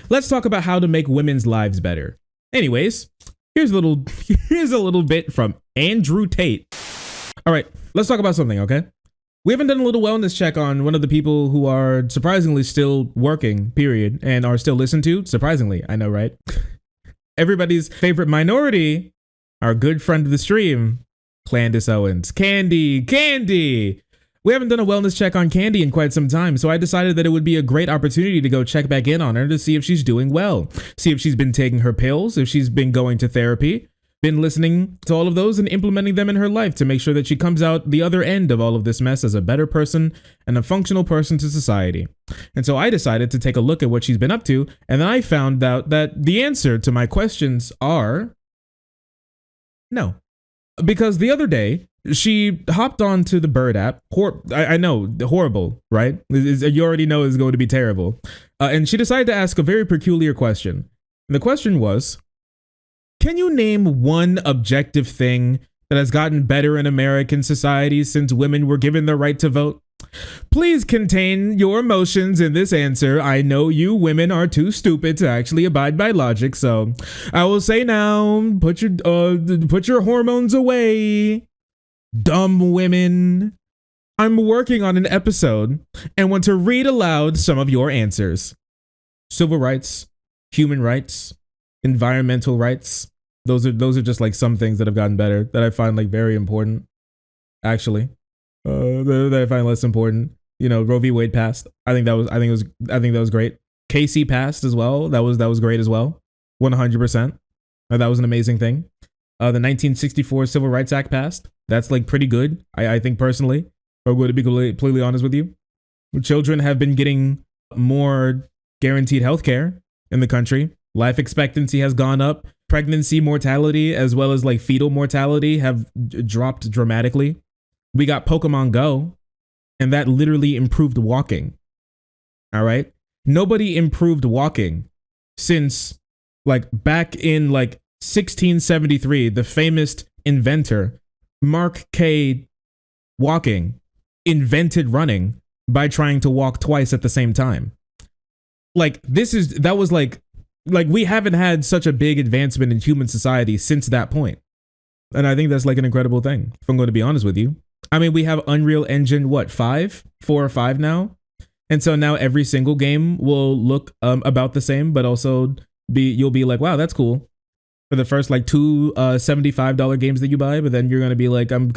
let's talk about how to make women's lives better. Anyways, here's a little bit from Andrew Tate. All right, let's talk about something, okay? We haven't done a little wellness check on one of the people who are surprisingly still working, period, and are still listened to. Surprisingly, I know, right? Everybody's favorite minority, our good friend of the stream, Candace Owens. Candy. We haven't done a wellness check on Candy in quite some time, so I decided that it would be a great opportunity to go check back in on her to see if she's doing well, see if she's been taking her pills, if she's been going to therapy, been listening to all of those and implementing them in her life to make sure that she comes out the other end of all of this mess as a better person and a functional person to society. And so I decided to take a look at what she's been up to, and then I found out that the answer to my questions are no. Because the other day, she hopped onto the Bird app. I know, horrible, right? You already know it's going to be terrible. And she decided to ask a very peculiar question. And the question was, can you name one objective thing that has gotten better in American society since women were given the right to vote? Please contain your emotions in this answer. I know you women are too stupid to actually abide by logic, so I will say now, put your hormones away. Dumb women. I'm working on an episode and want to read aloud some of your answers. Civil rights, human rights, environmental rights. Those are just like some things that have gotten better that I find like very important, actually. That I find less important. You know, Roe v. Wade passed. I think that was great. Casey passed as well. That was great as well. 100%. That was an amazing thing. The 1964 Civil Rights Act passed. That's like pretty good. I think personally, I'm going to be completely honest with you. Children have been getting more guaranteed health care in the country. Life expectancy has gone up. Pregnancy mortality as well as like fetal mortality have dropped dramatically. We got Pokemon Go, and that literally improved walking. All right. Nobody improved walking since like back in like 1673, the famous inventor, Mark K. Walking, invented running by trying to walk twice at the same time. Like that was like we haven't had such a big advancement in human society since that point. And I think that's like an incredible thing, if I'm going to be honest with you. I mean, we have Unreal Engine, 4 or 5 now. And so now every single game will look about the same, but also you'll be like, wow, that's cool. For the first like two $75 games that you buy, but then you're going to be like, can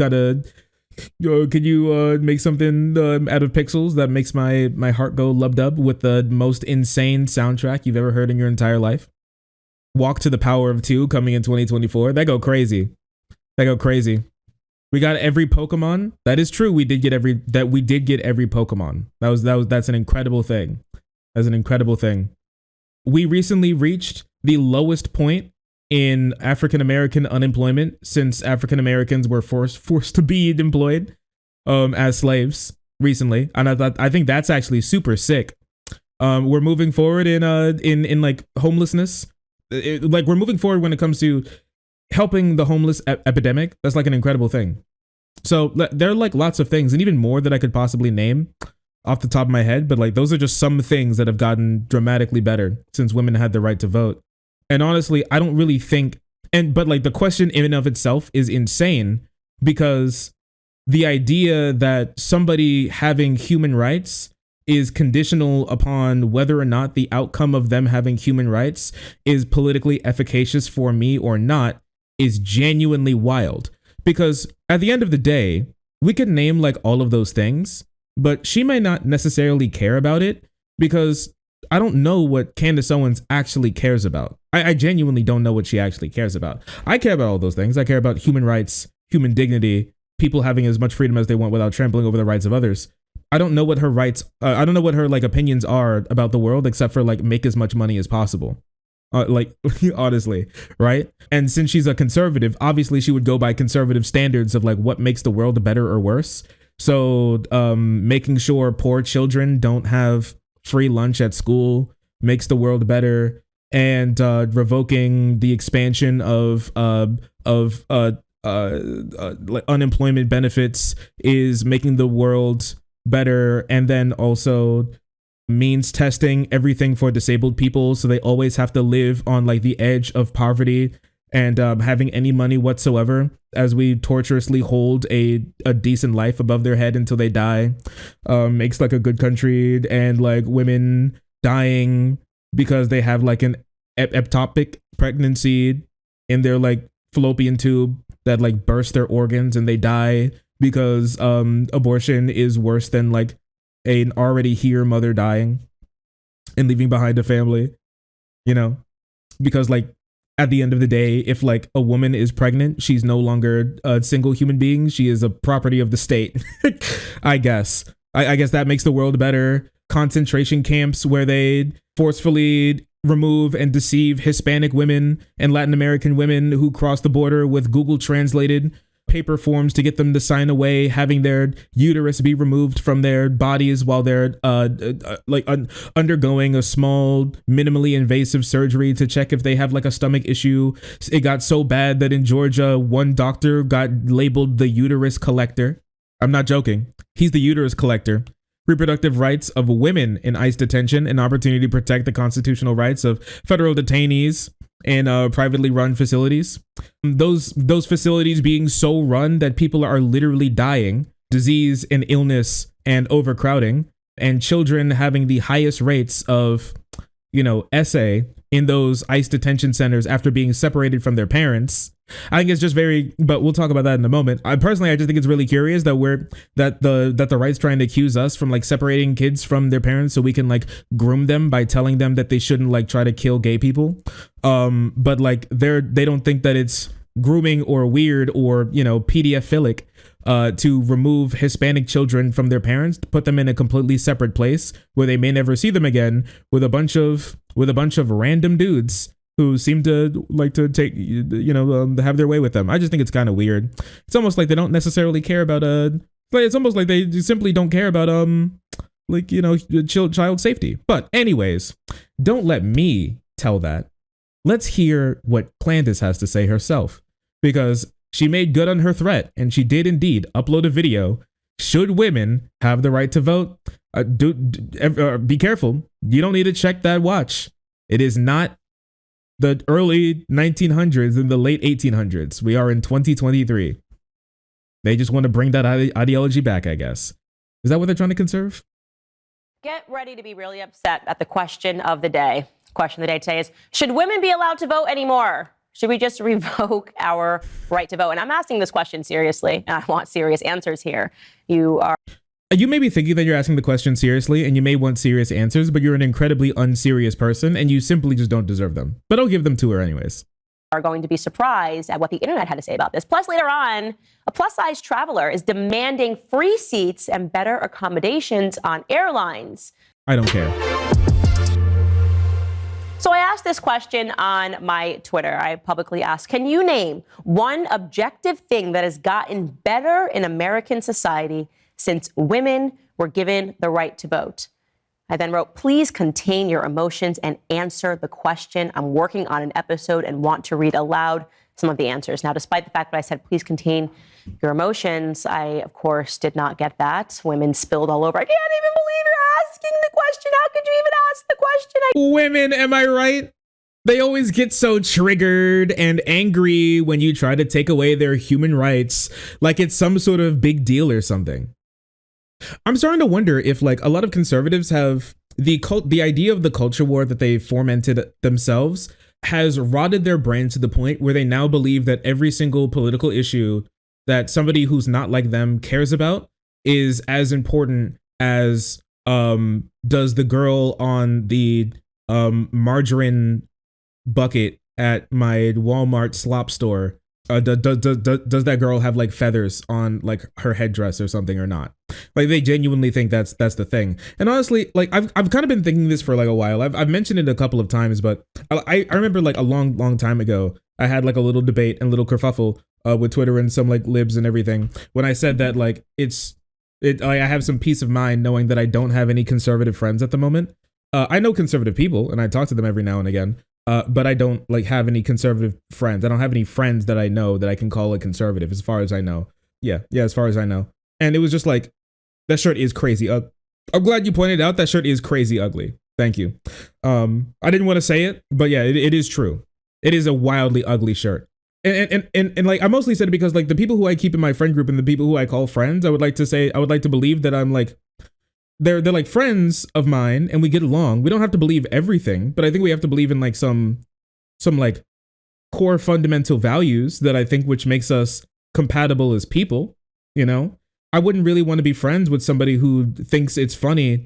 you make something out of pixels that makes my heart go lub-dub with the most insane soundtrack you've ever heard in your entire life? Walk to the Power of 2 coming in 2024. They go crazy. We got every Pokemon. That is true. We did get every Pokemon. That's an incredible thing. That's an incredible thing. We recently reached the lowest point in African American unemployment since African Americans were forced to be employed as slaves recently, and I think that's actually super sick. We're moving forward in like homelessness. Like we're moving forward when it comes to helping the homeless epidemic. That's like an incredible thing. So there are like lots of things and even more that I could possibly name off the top of my head, but like those are just some things that have gotten dramatically better since women had the right to vote. And honestly, I don't really think, but like the question in and of itself is insane, because the idea that somebody having human rights is conditional upon whether or not the outcome of them having human rights is politically efficacious for me or not is genuinely wild. Because at the end of the day, we could name like all of those things, but she may not necessarily care about it, because I don't know what Candace Owens actually cares about. I genuinely don't know what she actually cares about. I care about all those things. I care about human rights, human dignity, people having as much freedom as they want without trampling over the rights of others. I don't know what her rights, I don't know what her like opinions are about the world, except for like make as much money as possible. Like honestly, right? And since she's a conservative, obviously she would go by conservative standards of like what makes the world better or worse. So making sure poor children don't have free lunch at school makes the world better, and revoking the expansion of unemployment benefits is making the world better. And then also means testing everything for disabled people, so they always have to live on like the edge of poverty and having any money whatsoever, as we torturously hold a decent life above their head until they die. Makes like a good country, and like women dying because they have like an ectopic pregnancy in their like fallopian tube that like bursts their organs, and they die because abortion is worse than like an already here mother dying and leaving behind a family, you know, because like at the end of the day, if like a woman is pregnant, she's no longer a single human being. She is a property of the state. I guess. I guess that makes the world better. Concentration camps where they forcefully remove and deceive Hispanic women and Latin American women who cross the border with Google translated paper forms to get them to sign away, having their uterus be removed from their bodies while they're undergoing a small, minimally invasive surgery to check if they have like a stomach issue. It got so bad that in Georgia, one doctor got labeled the uterus collector. I'm not joking. He's the uterus collector. Reproductive rights of women in ICE detention, an opportunity to protect the constitutional rights of federal detainees in privately run facilities. Those facilities being so run that people are literally dying, disease and illness and overcrowding, and children having the highest rates of, you know, SA in those ICE detention centers after being separated from their parents. I think it's just very, but we'll talk about that in a moment. I just think it's really curious that the right's trying to accuse us from like separating kids from their parents so we can like groom them by telling them that they shouldn't like try to kill gay people. But like they don't think that it's grooming or weird or, you know, pedophilic to remove Hispanic children from their parents, to put them in a completely separate place where they may never see them again with a bunch of random dudes who seem to like to take, you know, have their way with them. I just think it's kind of weird. It's almost like they don't necessarily care about it's almost like they simply don't care about like, you know, child safety. But anyways, don't let me tell that. Let's hear what Candace has to say herself, because she made good on her threat, and she did indeed upload a video. Should women have the right to vote? Be careful. You don't need to check that watch. It is not the early 1900s and the late 1800s. We are in 2023. They just want to bring that ideology back, I guess. Is that what they're trying to conserve? Get ready to be really upset at the question of the day. Question of the day today is, should women be allowed to vote anymore? Should we just revoke our right to vote? And I'm asking this question seriously, and I want serious answers here. You may be thinking that you're asking the question seriously, and you may want serious answers, but you're an incredibly unserious person, and you simply just don't deserve them. But I'll give them to her anyways. Are going to be surprised at what the internet had to say about this. Plus, later on, a plus-size traveler is demanding free seats and better accommodations on airlines. I don't care. So I asked this question on my Twitter. I publicly asked, can you name one objective thing that has gotten better in American society since women were given the right to vote? I then wrote, please contain your emotions and answer the question. I'm working on an episode and want to read aloud some of the answers. Now, despite the fact that I said, please contain your emotions, I, of course, did not get that. Women spilled all over. I can't even believe you're asking the question. How could you even ask the question? Women, am I right? They always get so triggered and angry when you try to take away their human rights, like it's some sort of big deal or something. I'm starting to wonder if like a lot of conservatives have the idea of the culture war that they fomented themselves has rotted their brains to the point where they now believe that every single political issue that somebody who's not like them cares about is as important as does the girl on the margarine bucket at my Walmart slop store, does that girl have like feathers on like her headdress or something or not? Like they genuinely think that's the thing. And honestly, like I've kind of been thinking this for like a while. I've mentioned it a couple of times, but I remember like a long time ago, I had like a little debate and little kerfuffle with Twitter and some like libs and everything when I said that like I have some peace of mind knowing that I don't have any conservative friends at the moment. I know conservative people and I talk to them every now and again. But I don't like have any conservative friends. I don't have any friends that I know that I can call a conservative, as far as I know. Yeah, as far as I know. And it was just like, that shirt is crazy. I'm glad you pointed out that shirt is crazy ugly. Thank you. I didn't want to say it, but yeah, it is true. It is a wildly ugly shirt. And like, I mostly said it because like the people who I keep in my friend group and the people who I call friends, I would like to believe that I'm like, they're like friends of mine and we get along. We don't have to believe everything, but I think we have to believe in like some like core fundamental values that I think which makes us compatible as people, you know? I wouldn't really want to be friends with somebody who thinks it's funny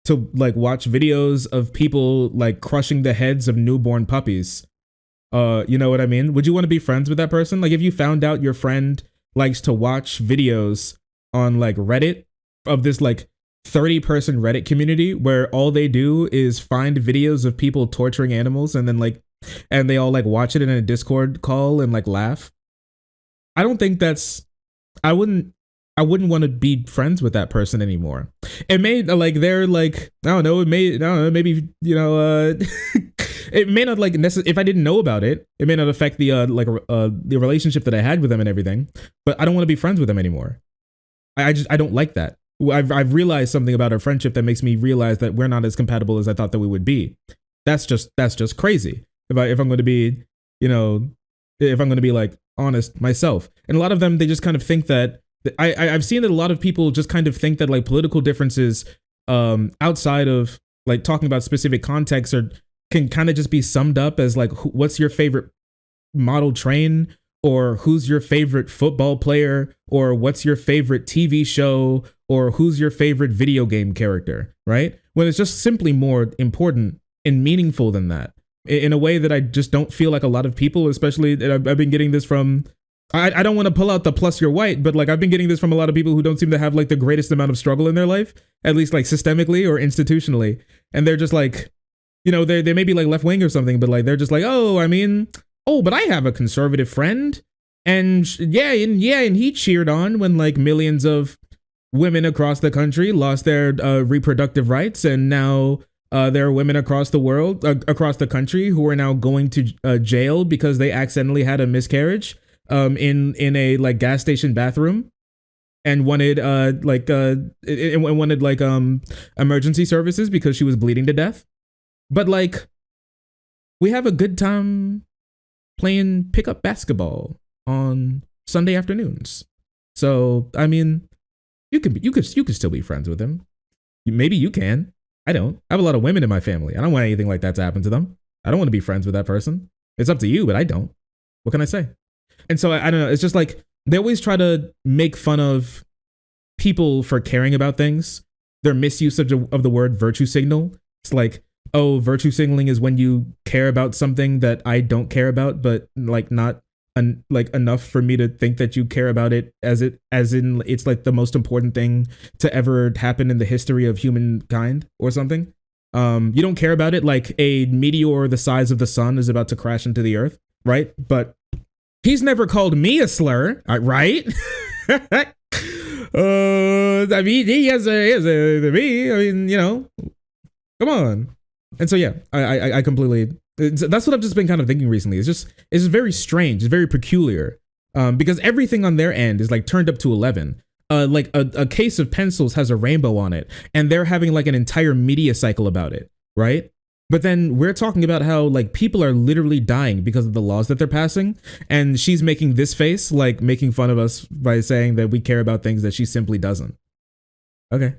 to like watch videos of people like crushing the heads of newborn puppies. You know what I mean? Would you want to be friends with that person? Like if you found out your friend likes to watch videos on like Reddit of this like 30-person Reddit community where all they do is find videos of people torturing animals and then like, and they all like watch it in a Discord call and like laugh. I don't think that's, I wouldn't want to be friends with that person anymore. It may like, they're like, I don't know, maybe, you know, it may not like if I didn't know about it, it may not affect the the relationship that I had with them and everything, but I don't want to be friends with them anymore. I don't like that. I've realized something about our friendship that makes me realize that we're not as compatible as I thought that we would be. That's just crazy. If I'm going to be, you know, if I'm going to be like honest myself. And a lot of them, they just kind of think that I've seen that a lot of people just kind of think that like political differences outside of like talking about specific contexts can kind of just be summed up as like, what's your favorite model train, or who's your favorite football player, or what's your favorite TV show, or who's your favorite video game character, right? When it's just simply more important and meaningful than that, in a way that I just don't feel like a lot of people, especially I've been getting this from, I don't want to pull out the plus you're white, but like I've been getting this from a lot of people who don't seem to have like the greatest amount of struggle in their life, at least like systemically or institutionally. And they're just like, you know, they may be like left wing or something, but like they're just like, but I have a conservative friend, and and he cheered on when like millions of women across the country lost their reproductive rights, and now there are women across the world, across the country, who are now going to jail because they accidentally had a miscarriage in a like gas station bathroom, and wanted emergency services because she was bleeding to death. But like, we have a good time playing pickup basketball on Sunday afternoons. So I mean, you could still be friends with him. Maybe you can. I don't. I have a lot of women in my family. I don't want anything like that to happen to them. I don't want to be friends with that person. It's up to you, but I don't. What can I say? And so I don't know. It's just like they always try to make fun of people for caring about things. Their misuse of the word virtue signal. It's like, oh, virtue signaling is when you care about something that I don't care about, but like not like enough for me to think that you care about it as in it's like the most important thing to ever happen in the history of humankind or something. You don't care about it like a meteor the size of the sun is about to crash into the earth, right? But he's never called me a slur, right? I mean, he has a me. I mean, you know, come on. And so yeah, I completely. That's what I've just been kind of thinking recently. It's very strange. It's very peculiar, because everything on their end is like turned up to 11. Like a case of pencils has a rainbow on it, and they're having like an entire media cycle about it, right? But then we're talking about how like people are literally dying because of the laws that they're passing, and she's making this face, like making fun of us by saying that we care about things that she simply doesn't. Okay.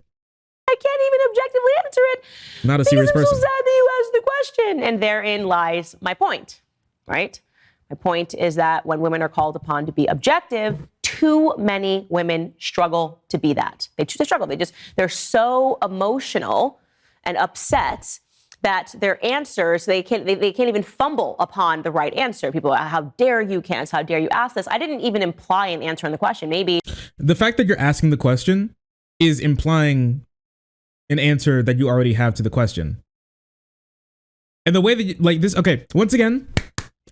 I can't even objectively answer it. Not a serious person. I'm so sad that you asked the question. And therein lies my point, right? My point is that when women are called upon to be objective, too many women struggle to be that. They struggle. They're so emotional and upset that their answers, they can't even fumble upon the right answer. People are, how dare you, Candace? How dare you ask this? I didn't even imply an answer in the question. Maybe the fact that you're asking the question is implying an answer that you already have to the question. And the way that you, like this, okay, once again,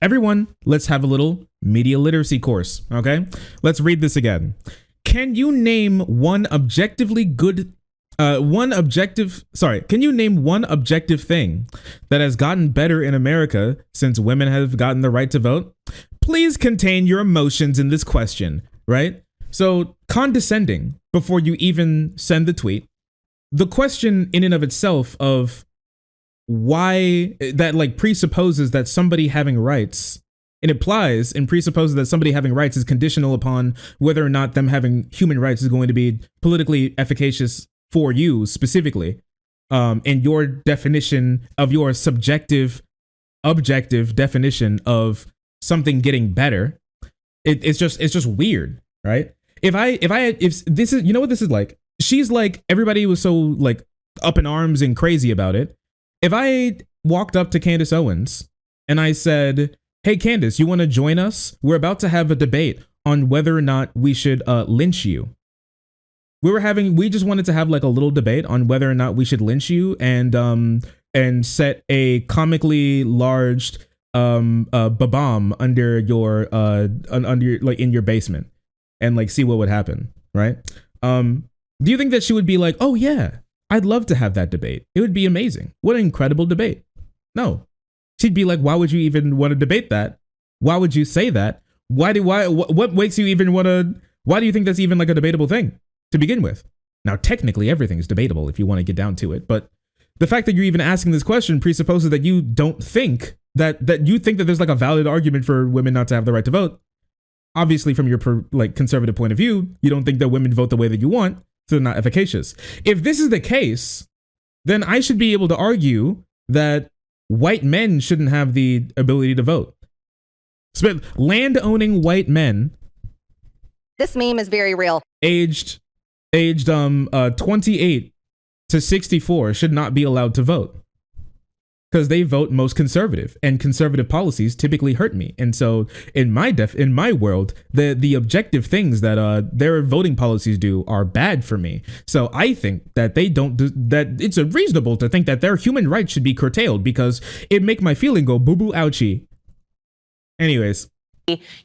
everyone, let's have a little media literacy course, okay? Let's read this again. Can you name one objective thing that has gotten better in America since women have gotten the right to vote? Please contain your emotions in this question, right? So condescending before you even send the tweet. the question in and of itself of why that like presupposes that somebody having rights, it implies and presupposes that somebody having rights is conditional upon whether or not them having human rights is going to be politically efficacious for you specifically, and your definition of your subjective, objective definition of something getting better. It's just weird, right? If this is, you know what this is like? She's like, everybody was so like up in arms and crazy about it. If I walked up to Candace Owens and I said, hey, Candace, you want to join us? We're about to have a debate on whether or not we should lynch you. We just wanted to have like a little debate on whether or not we should lynch you and set a comically large bomb under your like in your basement and like see what would happen, right? Do you think that she would be like, oh yeah, I'd love to have that debate. It would be amazing. What an incredible debate. No. She'd be like, why would you even want to debate that? Why would you say that? What makes you even want to, why do you think that's even like a debatable thing to begin with? Now, technically everything is debatable if you want to get down to it, but the fact that you're even asking this question presupposes that you don't think that you think that there's like a valid argument for women not to have the right to vote. Obviously, from your like conservative point of view, you don't think that women vote the way that you want, so they're not efficacious. If this is the case, then I should be able to argue that white men shouldn't have the ability to vote. So land-owning white men. This meme is very real. Aged 28 to 64 should not be allowed to vote because they vote most conservative, and conservative policies typically hurt me. And so in my world, the objective things that their voting policies do are bad for me. So I think that that it's reasonable to think that their human rights should be curtailed because it make my feeling go boo boo ouchie. Anyways,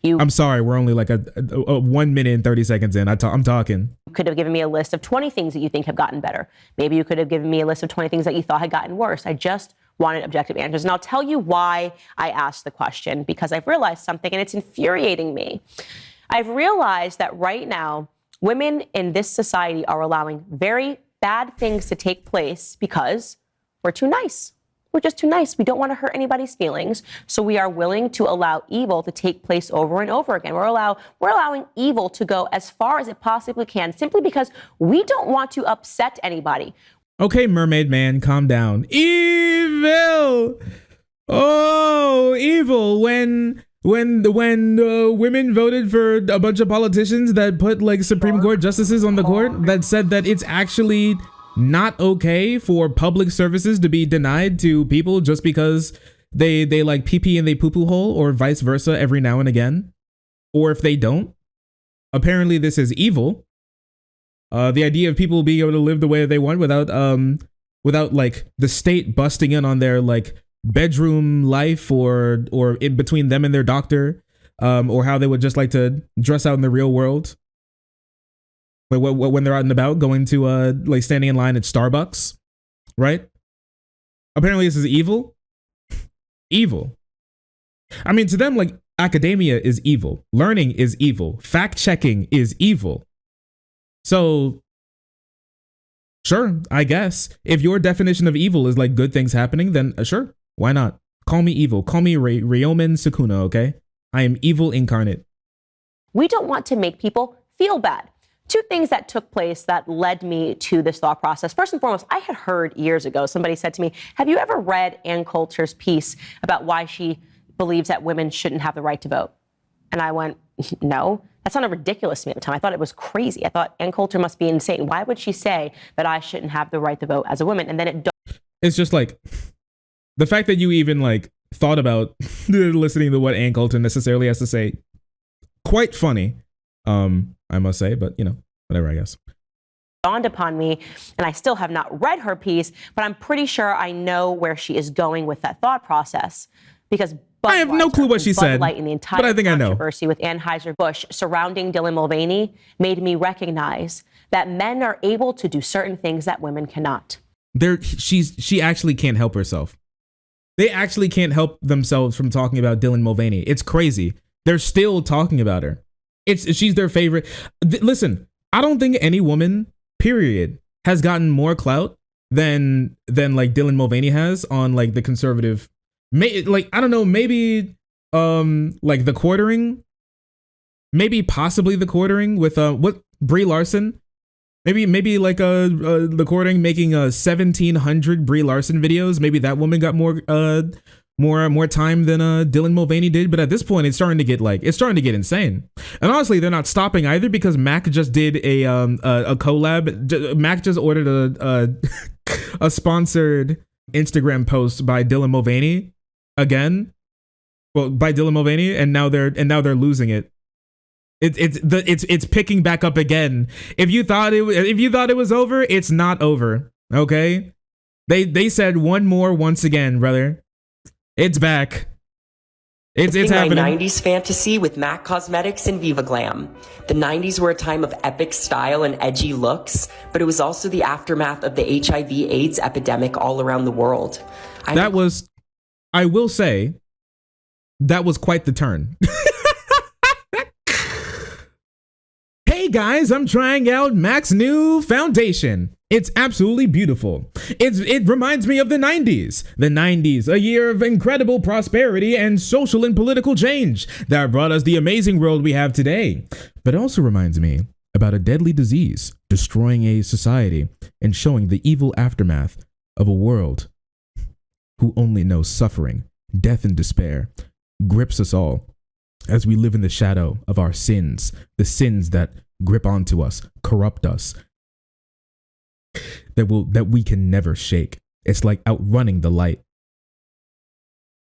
I'm sorry, we're only like a 1 minute and 30 seconds in. I'm talking. You could have given me a list of 20 things that you think have gotten better. Maybe you could have given me a list of 20 things that you thought had gotten worse. I just wanted objective answers. And I'll tell you why I asked the question, because I've realized something and it's infuriating me. I've realized that right now, women in this society are allowing very bad things to take place because we're too nice. We're just too nice. We don't want to hurt anybody's feelings. So we are willing to allow evil to take place over and over again. We're allowing evil to go as far as it possibly can, simply because we don't want to upset anybody. Okay, mermaid man, calm down. Evil. Oh, evil. When women voted for a bunch of politicians that put like Supreme Court justices on the court that said that it's actually not okay for public services to be denied to people just because they like pee pee in they poo poo hole, or vice versa every now and again, or if they don't. Apparently this is evil. The idea of people being able to live the way they want without like the state busting in on their like bedroom life or in between them and their doctor, or how they would just like to dress out in the real world. Like when they're out and about, going to like standing in line at Starbucks, right? Apparently this is evil. Evil. I mean, to them, like academia is evil. Learning is evil. Fact checking is evil. So sure, I guess if your definition of evil is like good things happening, then sure, why not? Call me evil. Call me Ryomen Sukuna, okay? I am evil incarnate. We don't want to make people feel bad. Two things that took place that led me to this thought process. First and foremost, I had heard years ago, somebody said to me, have you ever read Ann Coulter's piece about why she believes that women shouldn't have the right to vote? And I went, no, that sounded ridiculous to me at the time. I thought it was crazy. I thought Ann Coulter must be insane. Why would she say that I shouldn't have the right to vote as a woman? And then it's just like the fact that you even like thought about listening to what Ann Coulter necessarily has to say. Quite funny. I must say, but you know, whatever, I guess. Dawned upon me, and I still have not read her piece, but I'm pretty sure I know where she is going with that thought process, because I have no clue what she said, Light and the entire but I think I know. Controversy with Anheuser-Busch surrounding Dylan Mulvaney made me recognize that men are able to do certain things that women cannot. She actually can't help herself. They actually can't help themselves from talking about Dylan Mulvaney. It's crazy. They're still talking about her. She's their favorite. Listen, I don't think any woman, period, has gotten more clout than like Dylan Mulvaney has on like the conservative, like I don't know, maybe like the quartering, maybe possibly the quartering with what Brie Larson, maybe like the quartering making 1,700 Brie Larson videos. Maybe that woman got more time than Dylan Mulvaney did. But at this point, it's starting to get insane. And honestly, they're not stopping either, because Mac just did a collab. Mac just ordered a sponsored Instagram post by Dylan Mulvaney again. Well, by Dylan Mulvaney, and now they're losing it. It's picking back up again. If you thought it was over, it's not over. Okay, they said one more once again, brother. It's back. It's happening. My 90s fantasy with MAC Cosmetics and Viva Glam. The 90s were a time of epic style and edgy looks, but it was also the aftermath of the HIV/AIDS epidemic all around the world. I will say, that was quite the turn. Hey guys, I'm trying out MAC's new foundation. It's absolutely beautiful. It reminds me of the 90s. The 90s, a year of incredible prosperity and social and political change that brought us the amazing world we have today. But it also reminds me about a deadly disease destroying a society and showing the evil aftermath of a world who only knows suffering, death, and despair grips us all as we live in the shadow of our sins, the sins that grip onto us, corrupt us, that we can never shake. It's like outrunning the light.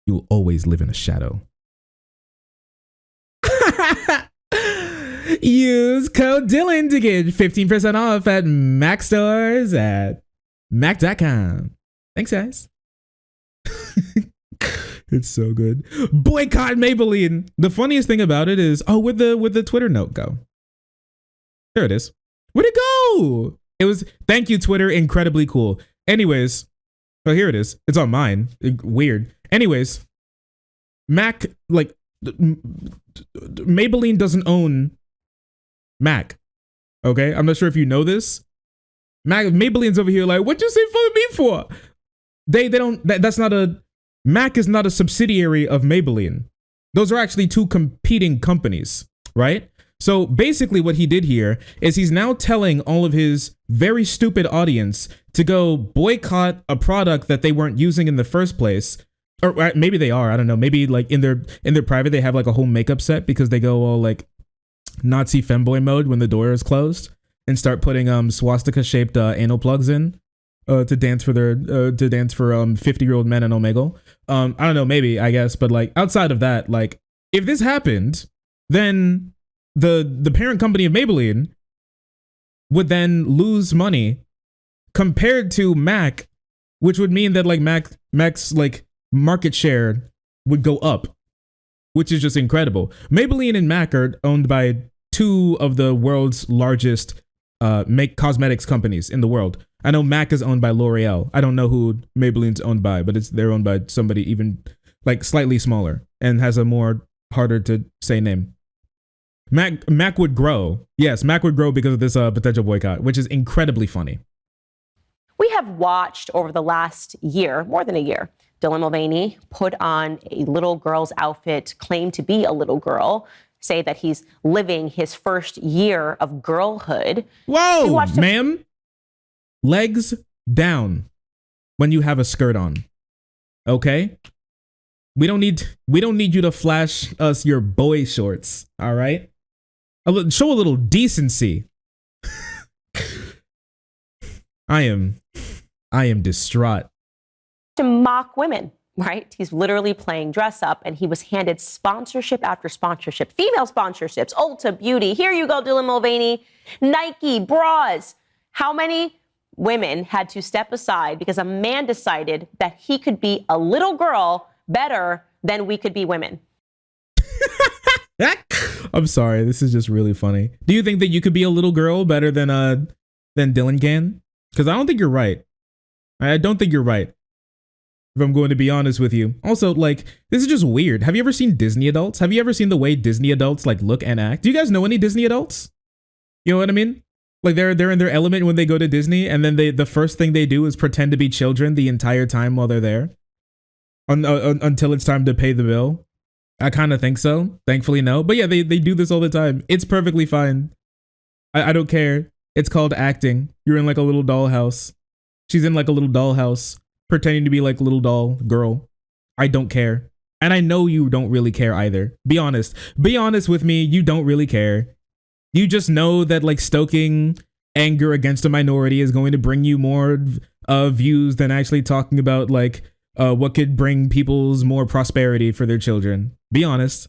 You'll always live in a shadow. Use code Dylan to get 15% off at Mac stores at mac.com. Thanks, guys. It's so good. Boycott Maybelline. The funniest thing about it is, where'd the Twitter note go? There it is. Where'd it go? It was, thank you, Twitter. Incredibly cool. Anyways, here it is. It's on mine. Weird. Anyways, Mac, like, Maybelline doesn't own Mac. Okay? I'm not sure if you know this. Maybelline's over here like, what you say for me for? They don't, that's not a, Mac is not a subsidiary of Maybelline. Those are actually two competing companies, right? So basically what he did here is he's now telling all of his very stupid audience to go boycott a product that they weren't using in the first place. Or maybe they are, I don't know. Maybe like in their private, they have like a whole makeup set because they go all like Nazi femboy mode when the door is closed and start putting swastika shaped anal plugs in. To dance for 50-year-old men in Omegle. I don't know, maybe, I guess, but like outside of that, like if this happened, then the parent company of Maybelline would then lose money compared to Mac, which would mean that like Mac's like market share would go up, which is just incredible. Maybelline and Mac are owned by two of the world's largest cosmetics companies in the world. I know Mac is owned by L'Oreal. I don't know who Maybelline's owned by, but they're owned by somebody even like slightly smaller and has a more harder to say name. Mac would grow. Yes, Mac would grow because of this potential boycott, which is incredibly funny. We have watched over the last year, more than a year, Dylan Mulvaney put on a little girl's outfit, claim to be a little girl, say that he's living his first year of girlhood. Whoa, ma'am. Legs down when you have a skirt on. Okay? We don't need you to flash us your boy shorts, all right? Show a little decency. I am distraught. To mock women, right? He's literally playing dress up, and he was handed sponsorship after sponsorship, female sponsorships, Ulta Beauty. Here you go, Dylan Mulvaney. Nike, bras. How many women had to step aside because a man decided that he could be a little girl better than we could be women? I'm sorry, this is just really funny. Do you think that you could be a little girl better than Dylan can? Because I don't think you're right. I don't think you're right, if I'm going to be honest with you. Also, like, this is just weird. Have you ever seen Disney adults? Have you ever seen the way Disney adults like look and act? Do you guys know any Disney adults? You know what I mean? Like they're in their element when they go to Disney, and then the first thing they do is pretend to be children the entire time while they're there, until it's time to pay the bill. I kind of think so. Thankfully, no. But yeah, they do this all the time. It's perfectly fine. I don't care. It's called acting. You're in like a little dollhouse. She's in like a little dollhouse, pretending to be like a little doll girl. I don't care. And I know you don't really care either. Be honest. Be honest with me. You don't really care. You just know that like stoking anger against a minority is going to bring you more views than actually talking about like what could bring people's more prosperity for their children. Be honest.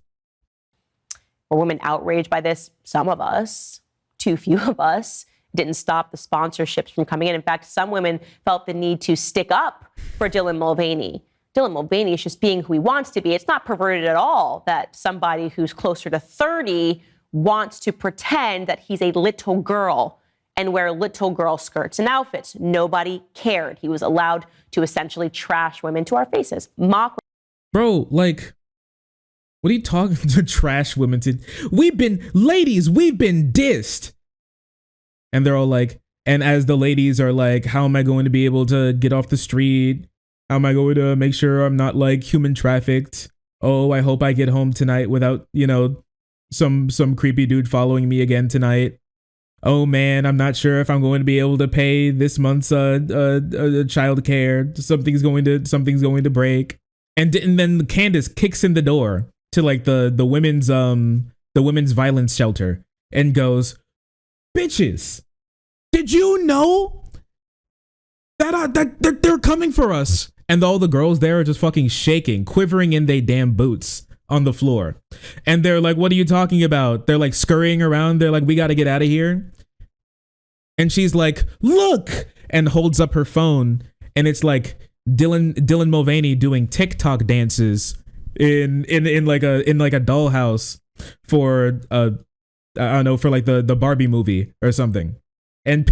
Were women outraged by this? Some of us, too few of us. Didn't stop the sponsorships from coming in. In fact, some women felt the need to stick up for Dylan Mulvaney. Dylan Mulvaney is just being who he wants to be. It's not perverted at all that somebody who's closer to 30 wants to pretend that he's a little girl and wear little girl skirts and outfits. Nobody cared. He was allowed to essentially trash women to our faces, mock. Bro, like, what are you talking to trash women to? We've been dissed. And they're all like, and as the ladies are like, how am I going to be able to get off the street? How am I going to make sure I'm not like human trafficked? Oh, I hope I get home tonight without, some creepy dude following me again tonight. Oh man, I'm not sure if I'm going to be able to pay this month's child care. Something's going to break. And then Candace kicks in the door to like the women's violence shelter and goes, "Bitches, did you know that they're coming for us?" And all the girls there are just fucking shaking, quivering in their damn boots on the floor. And they're like, "What are you talking about?" They're like scurrying around. They're like, "We got to get out of here." And she's like, "Look," and holds up her phone. And it's like Dylan Mulvaney doing TikTok dances in like a dollhouse for I don't know, for like the Barbie movie or something. And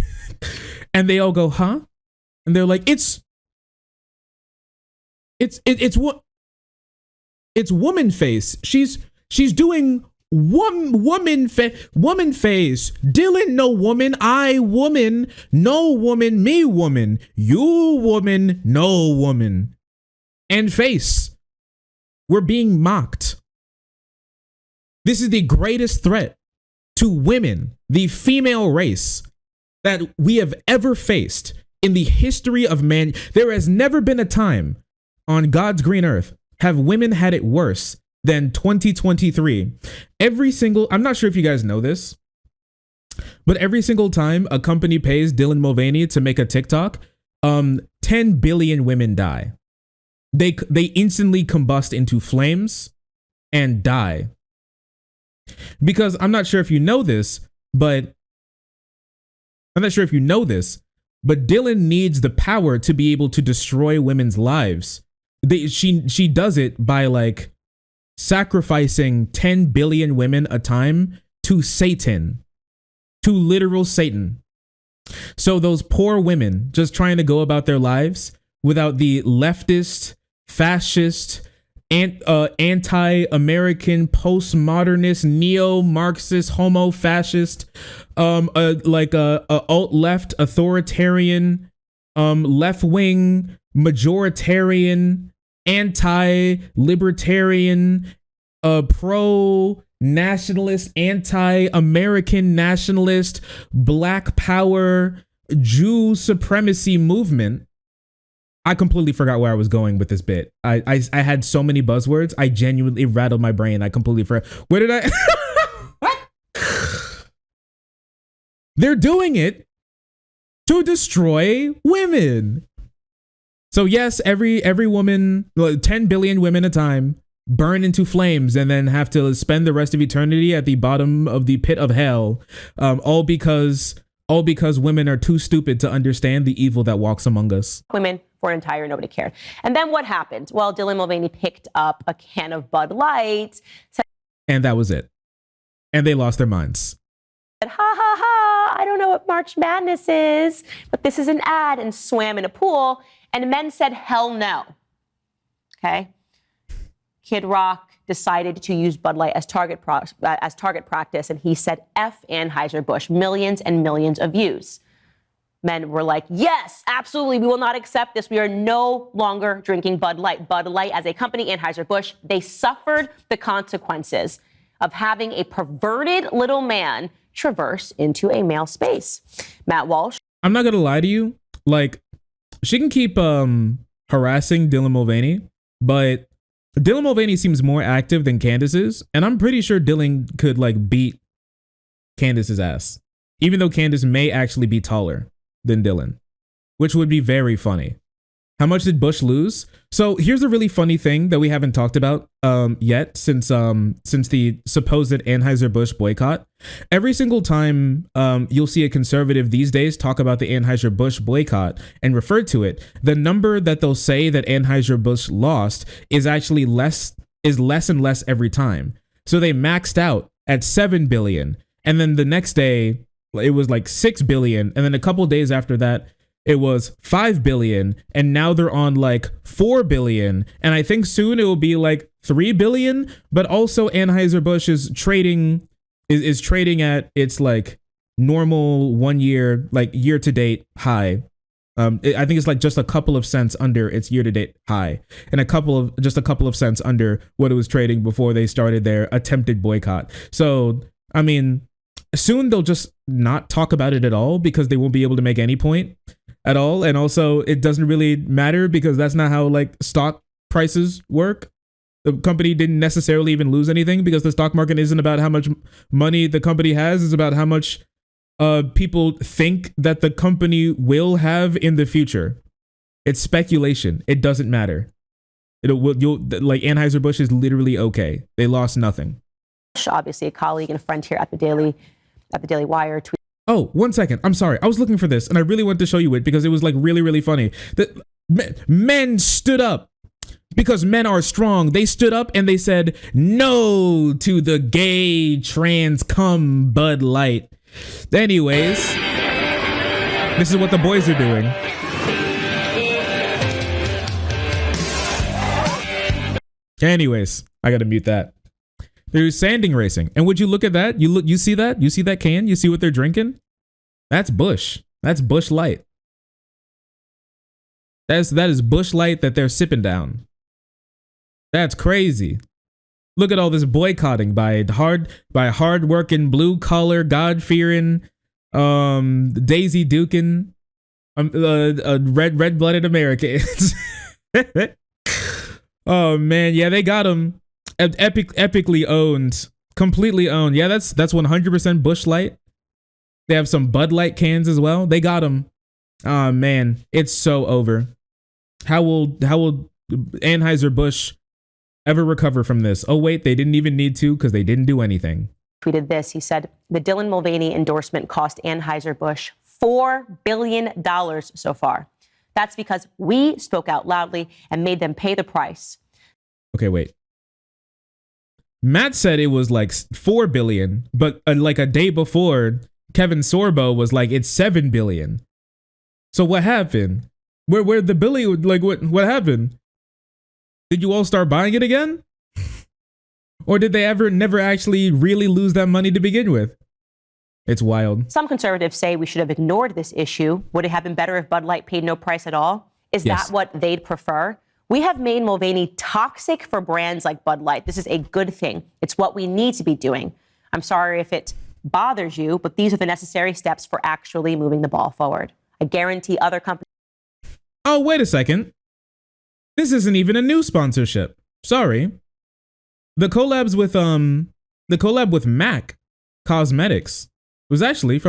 they all go, "Huh?" And they're like, it's what? It's woman face. She's doing woman face. Dylan, no woman. I woman. No woman. Me woman. You woman. No woman. And face. We're being mocked. This is the greatest threat to women, the female race, that we have ever faced in the history of man. There has never been a time on God's green earth have women had it worse than 2023. I'm not sure if you guys know this, but every single time a company pays Dylan Mulvaney to make a TikTok, 10 billion women die. They instantly combust into flames and die. Because I'm not sure if you know this, but Dylan needs the power to be able to destroy women's lives. She does it by like sacrificing 10 billion women a time to Satan, to literal Satan. So those poor women just trying to go about their lives without the leftist, fascist, anti-American, postmodernist, neo-Marxist, homo-fascist, alt-left, authoritarian, left-wing, majoritarian, anti-libertarian, pro-nationalist, anti-American nationalist, Black Power, Jew supremacy movement. I completely forgot where I was going with this bit. I had so many buzzwords. I genuinely rattled my brain. I completely forgot. Where did I? They're doing it to destroy women. So yes, every woman, 10 billion women a time, burn into flames and then have to spend the rest of eternity at the bottom of the pit of hell, all because women are too stupid to understand the evil that walks among us. Women for an entire, nobody cared. And then what happened? Well, Dylan Mulvaney picked up a can of Bud Light. And that was it. And they lost their minds. Said, ha ha ha, I don't know what March Madness is, but this is an ad, and swam in a pool. And men said, hell no. Okay. Kid Rock decided to use Bud Light as target practice, and he said F Anheuser-Busch, millions and millions of views. Men were like, yes, absolutely, we will not accept this. We are no longer drinking Bud Light. Bud Light as a company, Anheuser-Busch, they suffered the consequences of having a perverted little man traverse into a male space. Matt Walsh. I'm not gonna lie to you. Like, she can keep harassing Dylan Mulvaney, but Dylan Mulvaney seems more active than Candace is, and I'm pretty sure Dylan could like beat Candace's ass, even though Candace may actually be taller than Dylan, which would be very funny. How much did Bush lose? So here's a really funny thing that we haven't talked about yet since the supposed Anheuser-Busch boycott. Every single time you'll see a conservative these days talk about the Anheuser-Busch boycott and refer to it, the number that they'll say that Anheuser-Busch lost is actually less and less every time. So they maxed out at 7 billion, and then the next day it was like 6 billion, and then a couple days after that it was 5 billion, and now they're on like 4 billion, and I think soon it will be like 3 billion. But also Anheuser-Busch is trading at its like normal 1 year, like year to date high. I think it's like just a couple of cents under its year to date high, and just a couple of cents under what it was trading before they started their attempted boycott. So I mean, soon they'll just not talk about it at all because they won't be able to make any point at all. And also it doesn't really matter because that's not how like stock prices work. The company didn't necessarily even lose anything because the stock market isn't about how much money the company has. It's about how much people think that the company will have in the future. It's speculation. It doesn't matter. Like Anheuser-Busch is literally okay. They lost nothing. Obviously a colleague and a friend here at the Daily Wire tweeted. Oh, 1 second. I'm sorry. I was looking for this and I really wanted to show you it because it was like really, really funny. The men stood up because men are strong. They stood up and they said no to the gay trans cum Bud Light. Anyways, this is what the boys are doing. Anyways, I gotta mute that. They're sanding racing. And would you look at that? You see that? You see that can? You see what they're drinking? That's Bush. That's Bush Light. That is Bush Light that they're sipping down. That's crazy. Look at all this boycotting by hard-working, blue-collar, God-fearing, Daisy Dukin, red-blooded Americans. Oh man, yeah, they got them. Epically owned, completely owned. Yeah, that's 100% Bush Light. They have some Bud Light cans as well. They got them. Oh man, it's so over. How will Anheuser-Busch ever recover from this? Oh wait, they didn't even need to because they didn't do anything. Tweeted this. He said the Dylan Mulvaney endorsement cost Anheuser-Busch $4 billion so far. That's because we spoke out loudly and made them pay the price. Okay, wait. Matt said it was like 4 billion, but like a day before, Kevin Sorbo was like, it's 7 billion. So what happened? Where the Billy, like what happened? Did you all start buying it again? Or did they never actually really lose that money to begin with? It's wild. Some conservatives say we should have ignored this issue. Would it have been better if Bud Light paid no price at all? Is that what they'd prefer? We have made Mulvaney toxic for brands like Bud Light. This is a good thing. It's what we need to be doing. I'm sorry if it bothers you, but these are the necessary steps for actually moving the ball forward. I guarantee other companies. Oh, wait a second. This isn't even a new sponsorship. Sorry. The collab with MAC Cosmetics was actually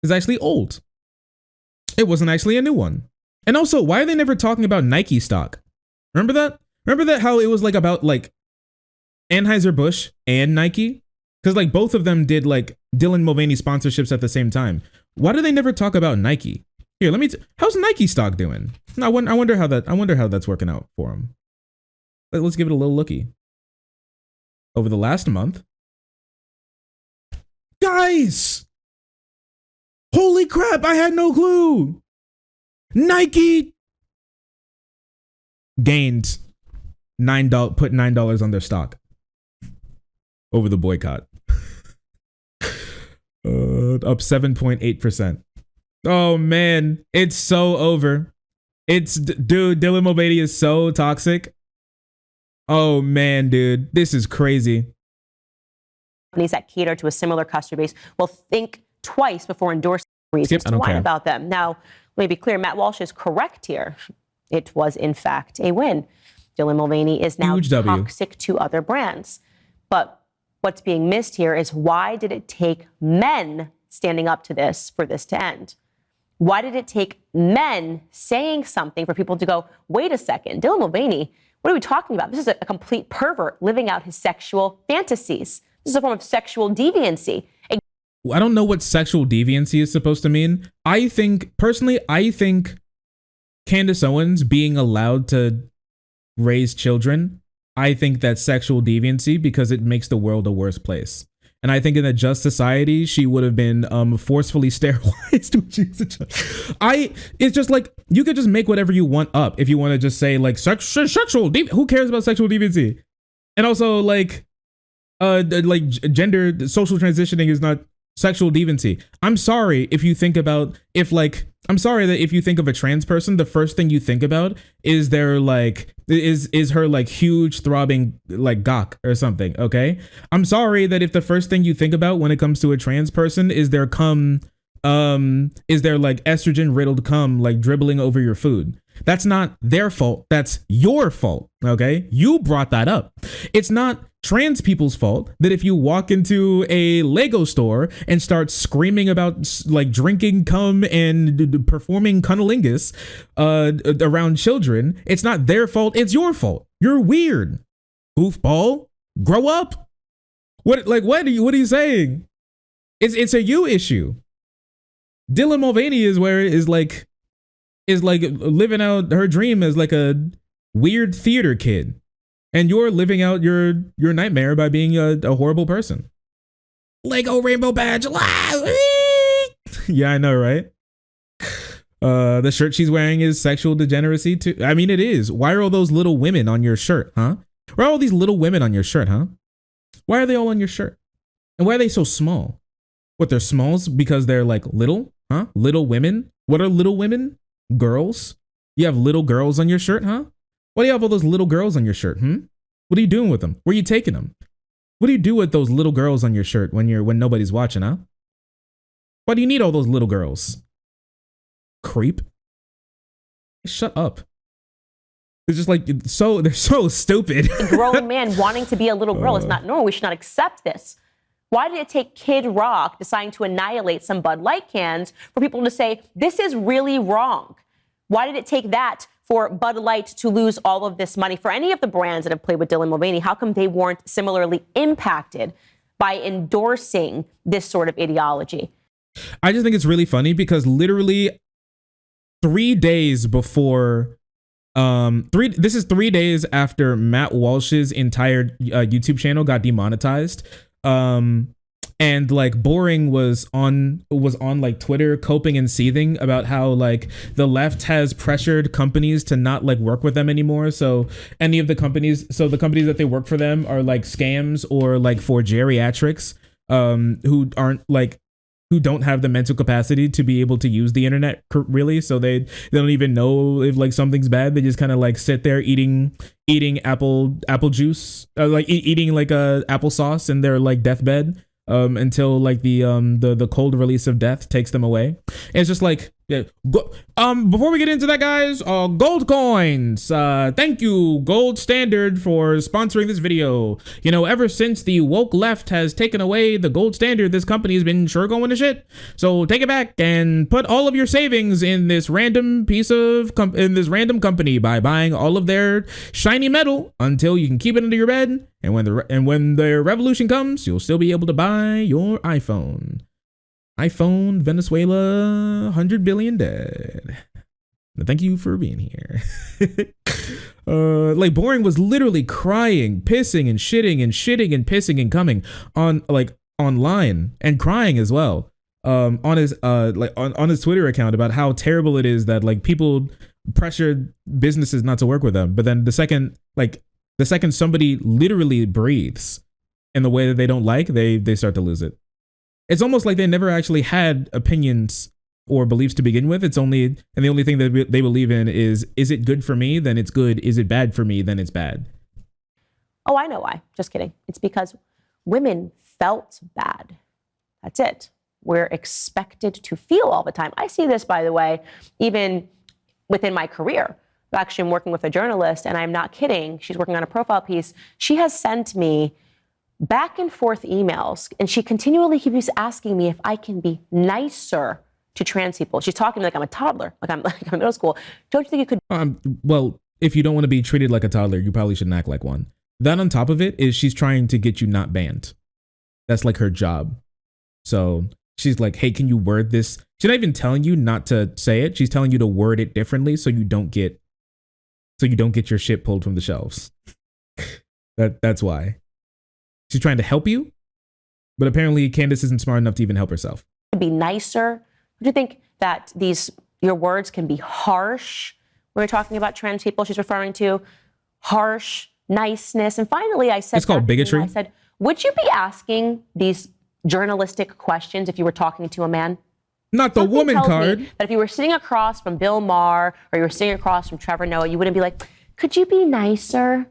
is actually old. It wasn't actually a new one. And also, why are they never talking about Nike stock? Remember that? Remember that how it was like about like Anheuser-Busch and Nike? Because like both of them did like Dylan Mulvaney sponsorships at the same time. Why do they never talk about Nike? Here, let me. How's Nike stock doing? I wonder how that's working out for them. Let's give it a little looky. Over the last month, guys, holy crap! I had no clue. Nike gained put $9 on their stock over the boycott. Up 7.8%. Oh man, it's so over. Dude, Dylan Mulvaney is so toxic. Oh man, dude, this is crazy. Companies that cater to a similar customer base will think twice before endorsing reasons to whine about them. Now, let me be clear, Matt Walsh is correct here. It was, in fact, a win. Dylan Mulvaney is now toxic to other brands. But what's being missed here is, why did it take men standing up to this for this to end? Why did it take men saying something for people to go, wait a second, Dylan Mulvaney, what are we talking about? This is a complete pervert living out his sexual fantasies. This is a form of sexual deviancy. I don't know what sexual deviancy is supposed to mean. Personally, I think Candace Owens being allowed to raise children, I think that's sexual deviancy because it makes the world a worse place. And I think in a just society, she would have been forcefully sterilized. It's just like, you could just make whatever you want up if you want to just say like sexual who cares about sexual deviancy? And also like gender, social transitioning is not sexual deviancy. I'm sorry if you think about, I'm sorry that if you think of a trans person, the first thing you think about is their like, is her like huge throbbing like gawk or something, okay? I'm sorry that if the first thing you think about when it comes to a trans person is their cum, is their like estrogen riddled cum like dribbling over your food. That's not their fault. That's your fault, okay? You brought that up. It's not trans people's fault that if you walk into a Lego store and start screaming about like drinking cum and performing cunnilingus around children, it's not their fault. It's your fault. You're weird. Goofball, grow up. What are you saying? It's a you issue. Dylan Mulvaney is like living out her dream as like a weird theater kid. And you're living out your nightmare by being a horrible person. Lego rainbow badge. Yeah, I know, right? The shirt she's wearing is sexual degeneracy too. I mean, it is. Why are all those little women on your shirt, huh? Why are all these little women on your shirt, huh? Why are they all on your shirt? And why are they so small? What, they're smalls because they're like little, huh? Little women? What are little women? Girls? You have little girls on your shirt, huh? Why do you have all those little girls on your shirt? What are you doing with them? Where are you taking them? What do you do with those little girls on your shirt when nobody's watching, huh? Why do you need all those little girls? Creep. Shut up. It's just like, they're so stupid. A grown man wanting to be a little girl is not normal. We should not accept this. Why did it take Kid Rock deciding to annihilate some Bud Light cans for people to say, this is really wrong? Why did it take that for Bud Light to lose all of this money? For any of the brands that have played with Dylan Mulvaney, how come they weren't similarly impacted by endorsing this sort of ideology? I just think it's really funny because literally 3 days before, this is 3 days after Matt Walsh's entire YouTube channel got demonetized. And like Boring was on like Twitter coping and seething about how like the left has pressured companies to not like work with them anymore. So the companies that they work for them are like scams or like for geriatrics who don't have the mental capacity to be able to use the internet really. So they don't even know if like something's bad. They just kind of like sit there eating apple juice, eating like applesauce in their like deathbed. Until like the cold release of death takes them away. And it's just like, yeah. Before we get into that, guys, gold coins. Thank you, Gold Standard, for sponsoring this video. You know, ever since the woke left has taken away the gold standard, this company has been sure going to shit. So take it back and put all of your savings in this random company by buying all of their shiny metal until you can keep it under your bed. And when the revolution comes, you'll still be able to buy your iPhone. Venezuela, 100 billion dead. Thank you for being here. Like Boring was literally crying, pissing and shitting and pissing and coming on like online and crying as well. On his on his Twitter account about how terrible it is that like people pressured businesses not to work with them. But then the second like The second somebody literally breathes in the way that they don't like, they start to lose it. It's almost like they never actually had opinions or beliefs to begin with. It's only, and the only thing that they believe in is it good for me? Then it's good. Is it bad for me? Then it's bad. Oh, I know why. Just kidding. It's because women felt bad. That's it. We're expected to feel all the time. I see this, by the way, even within my career. Actually, I'm working with a journalist, and I'm not kidding. She's working on a profile piece. She has sent me back and forth emails, and she continually keeps asking me if I can be nicer to trans people. She's talking like I'm a toddler, like I'm in middle school. Don't you think you could? Well, if you don't want to be treated like a toddler, you probably shouldn't act like one. That on top of it is she's trying to get you not banned. That's like her job. So she's like, hey, can you word this? She's not even telling you not to say it. She's telling you to word it differently so you don't get your shit pulled from the shelves. That's why. She's trying to help you, but apparently Candace isn't smart enough to even help herself. Be nicer. Do you think that your words can be harsh when you're talking about trans people? She's referring to harsh, niceness. And finally, I said, it's called bigotry. I said, would you be asking these journalistic questions if you were talking to a man? Not the woman card. But if you were sitting across from Bill Maher or you were sitting across from Trevor Noah, you wouldn't be like, could you be nicer?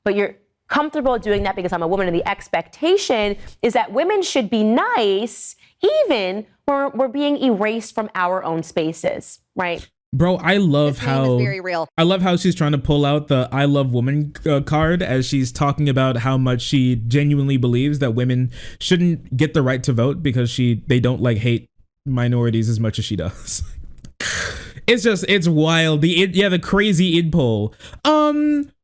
But you're comfortable doing that because I'm a woman, and the expectation is that women should be nice even when we're being erased from our own spaces, right? Bro, I love how very real. I love how she's trying to pull out the I love woman card as she's talking about how much she genuinely believes that women shouldn't get the right to vote because they don't like hate minorities as much as she does. It's wild. The crazy id poll.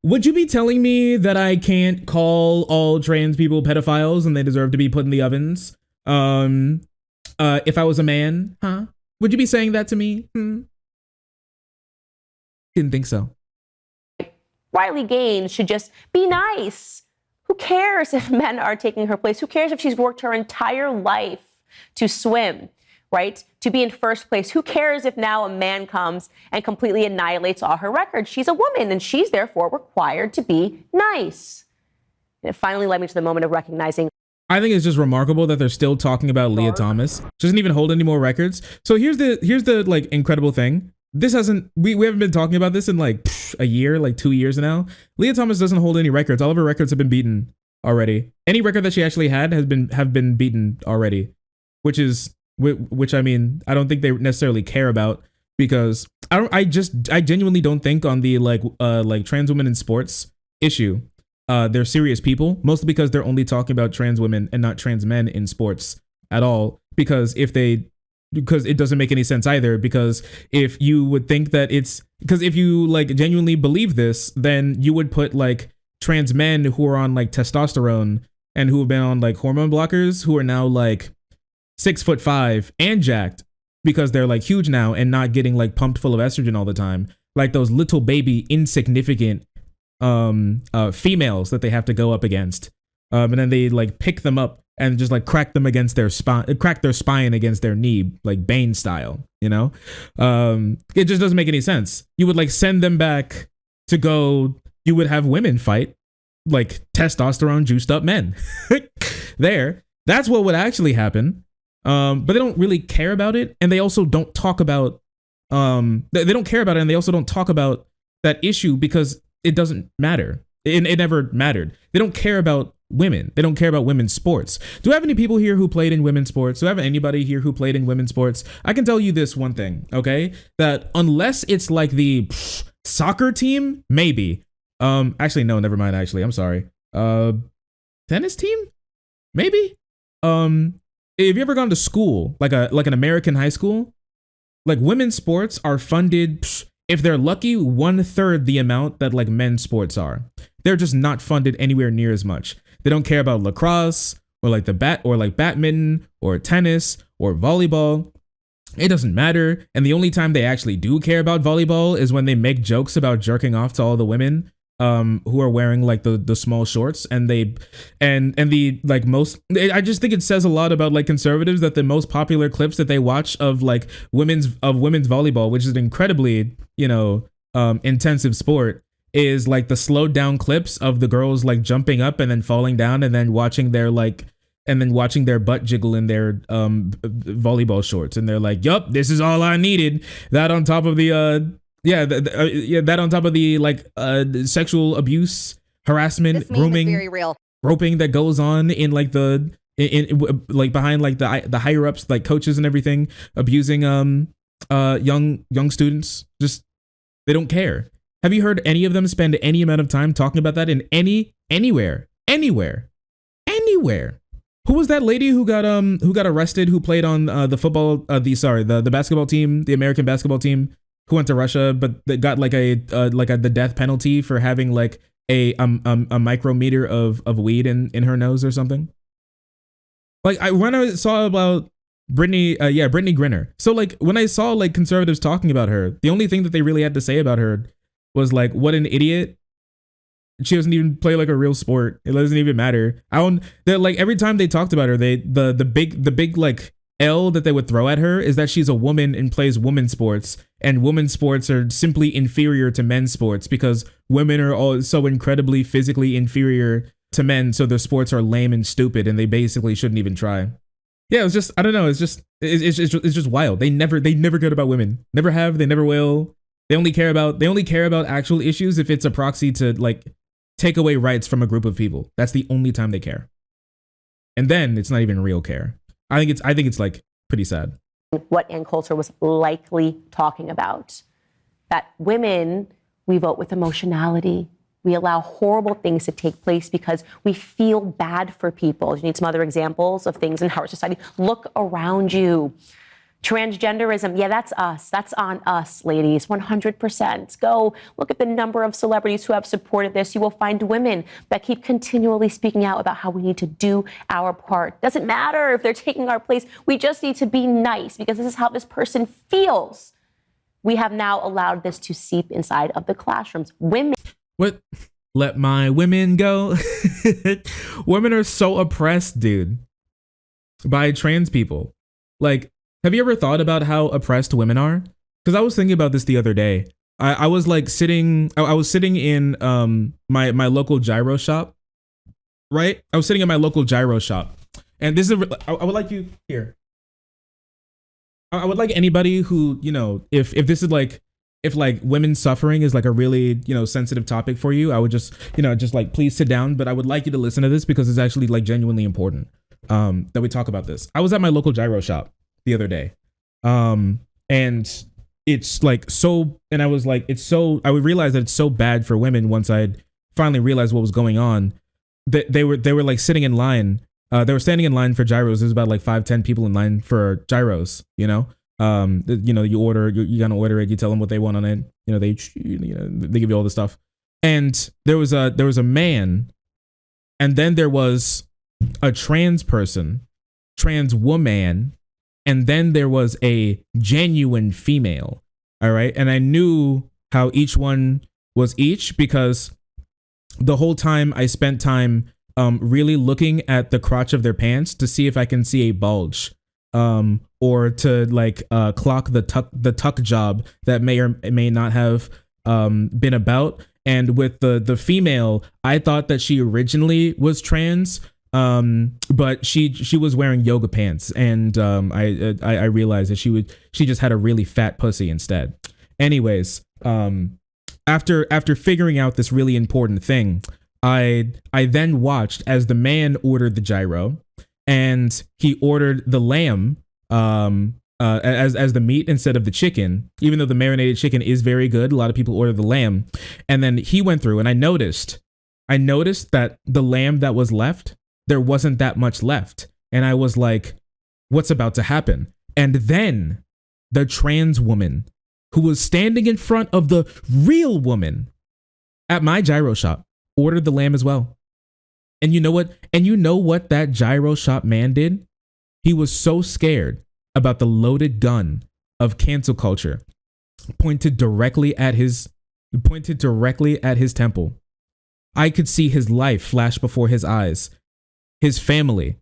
Would you be telling me that I can't call all trans people pedophiles and they deserve to be put in the ovens? If I was a man, huh? Would you be saying that to me? Didn't think so. Riley Gaines should just be nice. Who cares if men are taking her place? Who cares if she's worked her entire life to swim, right? To be in first place. Who cares if now a man comes and completely annihilates all her records? She's a woman and she's therefore required to be nice. And it finally led me to the moment of recognizing. I think it's just remarkable that they're still talking about Leah Thomas. She doesn't even hold any more records. So here's the like incredible thing. We haven't been talking about this in like a year, like 2 years now. Leah Thomas doesn't hold any records. All of her records have been beaten already. Any record that she actually had have been beaten already, which I mean, I don't think they necessarily care about, because I genuinely don't think on the like trans women in sports issue, they're serious people, mostly because they're only talking about trans women and not trans men in sports at all. Because it doesn't make any sense either, because if you would think that if you like genuinely believe this, then you would put like trans men who are on like testosterone and who have been on like hormone blockers, who are now like 6'5" and jacked because they're like huge now and not getting like pumped full of estrogen all the time, like those little baby insignificant females that they have to go up against, and then they like pick them up and just like crack them against their spine, crack their spine against their knee, like Bane style, you know? It just doesn't make any sense. You would like send them back to go, you would have women fight like testosterone juiced up men. That's what would actually happen. But they don't really care about it. And they also don't talk about, they don't care about it. And they also don't talk about that issue because it doesn't matter. It never mattered. They don't care about women. They don't care about women's sports. Do I have any people here who played in women's sports? Do I have anybody here who played in women's sports? I can tell you this one thing, okay? That unless it's like the soccer team, maybe. Actually, no, never mind. Actually, I'm sorry. Tennis team? Maybe. Have you ever gone to school, like an American high school? Like women's sports are funded, if they're lucky, 1/3 the amount that like men's sports are. They're just not funded anywhere near as much. They don't care about lacrosse or like badminton or tennis or volleyball. It doesn't matter. And the only time they actually do care about volleyball is when they make jokes about jerking off to all the women who are wearing like the small shorts, and the most, I just think it says a lot about like conservatives that the most popular clips that they watch of like women's volleyball, which is an incredibly, intensive sport, is like the slowed down clips of the girls like jumping up and then falling down and then watching their butt jiggle in their volleyball shorts, and they're like, "Yup, this is all I needed." That on top of the that on top of the like sexual abuse, harassment, This meme grooming, is very real. groping that goes on in like like behind like the higher ups, like coaches and everything, abusing young students. Just, they don't care. Have you heard any of them spend any amount of time talking about that in anywhere? Who was that lady who got arrested, who played on the basketball team, the American basketball team, who went to Russia, but that got like the death penalty for having like a micrometer of weed in her nose or something? Like, when I saw about Brittney Griner. So like when I saw like conservatives talking about her, the only thing that they really had to say about her was like, what an idiot. She doesn't even play like a real sport. It doesn't even matter. They're like, every time they talked about her, the big like L that they would throw at her is that she's a woman and plays women's sports, and women's sports are simply inferior to men's sports because women are all so incredibly physically inferior to men, so their sports are lame and stupid and they basically shouldn't even try. Yeah, it was just, I don't know, it's just wild. They never cared about women. Never have, they never will. They only care about actual issues if it's a proxy to like take away rights from a group of people. That's the only time they care. And then it's not even real care. I think it's like pretty sad. What Ann Coulter was likely talking about, that women, we vote with emotionality. We allow horrible things to take place because we feel bad for people. You need some other examples of things in our society. Look around you. Transgenderism, yeah, that's us. That's on us, ladies, 100%. Go look at the number of celebrities who have supported this. You will find women that keep continually speaking out about how we need to do our part. Doesn't matter if they're taking our place. We just need to be nice because this is how this person feels. We have now allowed this to seep inside of the classrooms. Women. What? Let my women go. Women are so oppressed, dude, by trans people. Like, have you ever thought about how oppressed women are? Because I was thinking about this the other day. I was sitting in my local gyro shop, right? I was sitting in my local gyro shop, and this is I would like you here. I would like anybody who, you know, if this is like, if like women's suffering is like a really, you know, sensitive topic for you, I would just, you know, just like please sit down. But I would like you to listen to this because it's actually like genuinely important that we talk about this. I was at my local gyro shop the other day, and it's like so, and I was like, it's so, I would realize that it's so bad for women once I'd finally realized what was going on. That they were like sitting in line. They were standing in line for gyros. There's about like 5-10 people in line for gyros, you know. You know, you're gonna order it, you tell them what they want on it, you know, they give you all the stuff. And there was a man, and then there was a trans person, trans woman, and then there was a genuine female. All right. And I knew how each one was each because the whole time I spent time really looking at the crotch of their pants to see if I can see a bulge. Or to like clock the tuck job that may or may not have been about. And with the female, I thought that she originally was trans, but she was wearing yoga pants, and I realized that she just had a really fat pussy instead. Anyways, after figuring out this really important thing, I then watched as the man ordered the gyro, and he ordered the lamb as the meat instead of the chicken, even though the marinated chicken is very good. A lot of people order the lamb. And then he went through, and I noticed that the lamb that was left, there wasn't that much left. And I was like, what's about to happen? And then the trans woman who was standing in front of the real woman at my gyro shop ordered the lamb as well. And you know what? And you know what that gyro shop man did? He was so scared about the loaded gun of cancel culture pointed directly at his temple. I could see his life flash before his eyes. His family,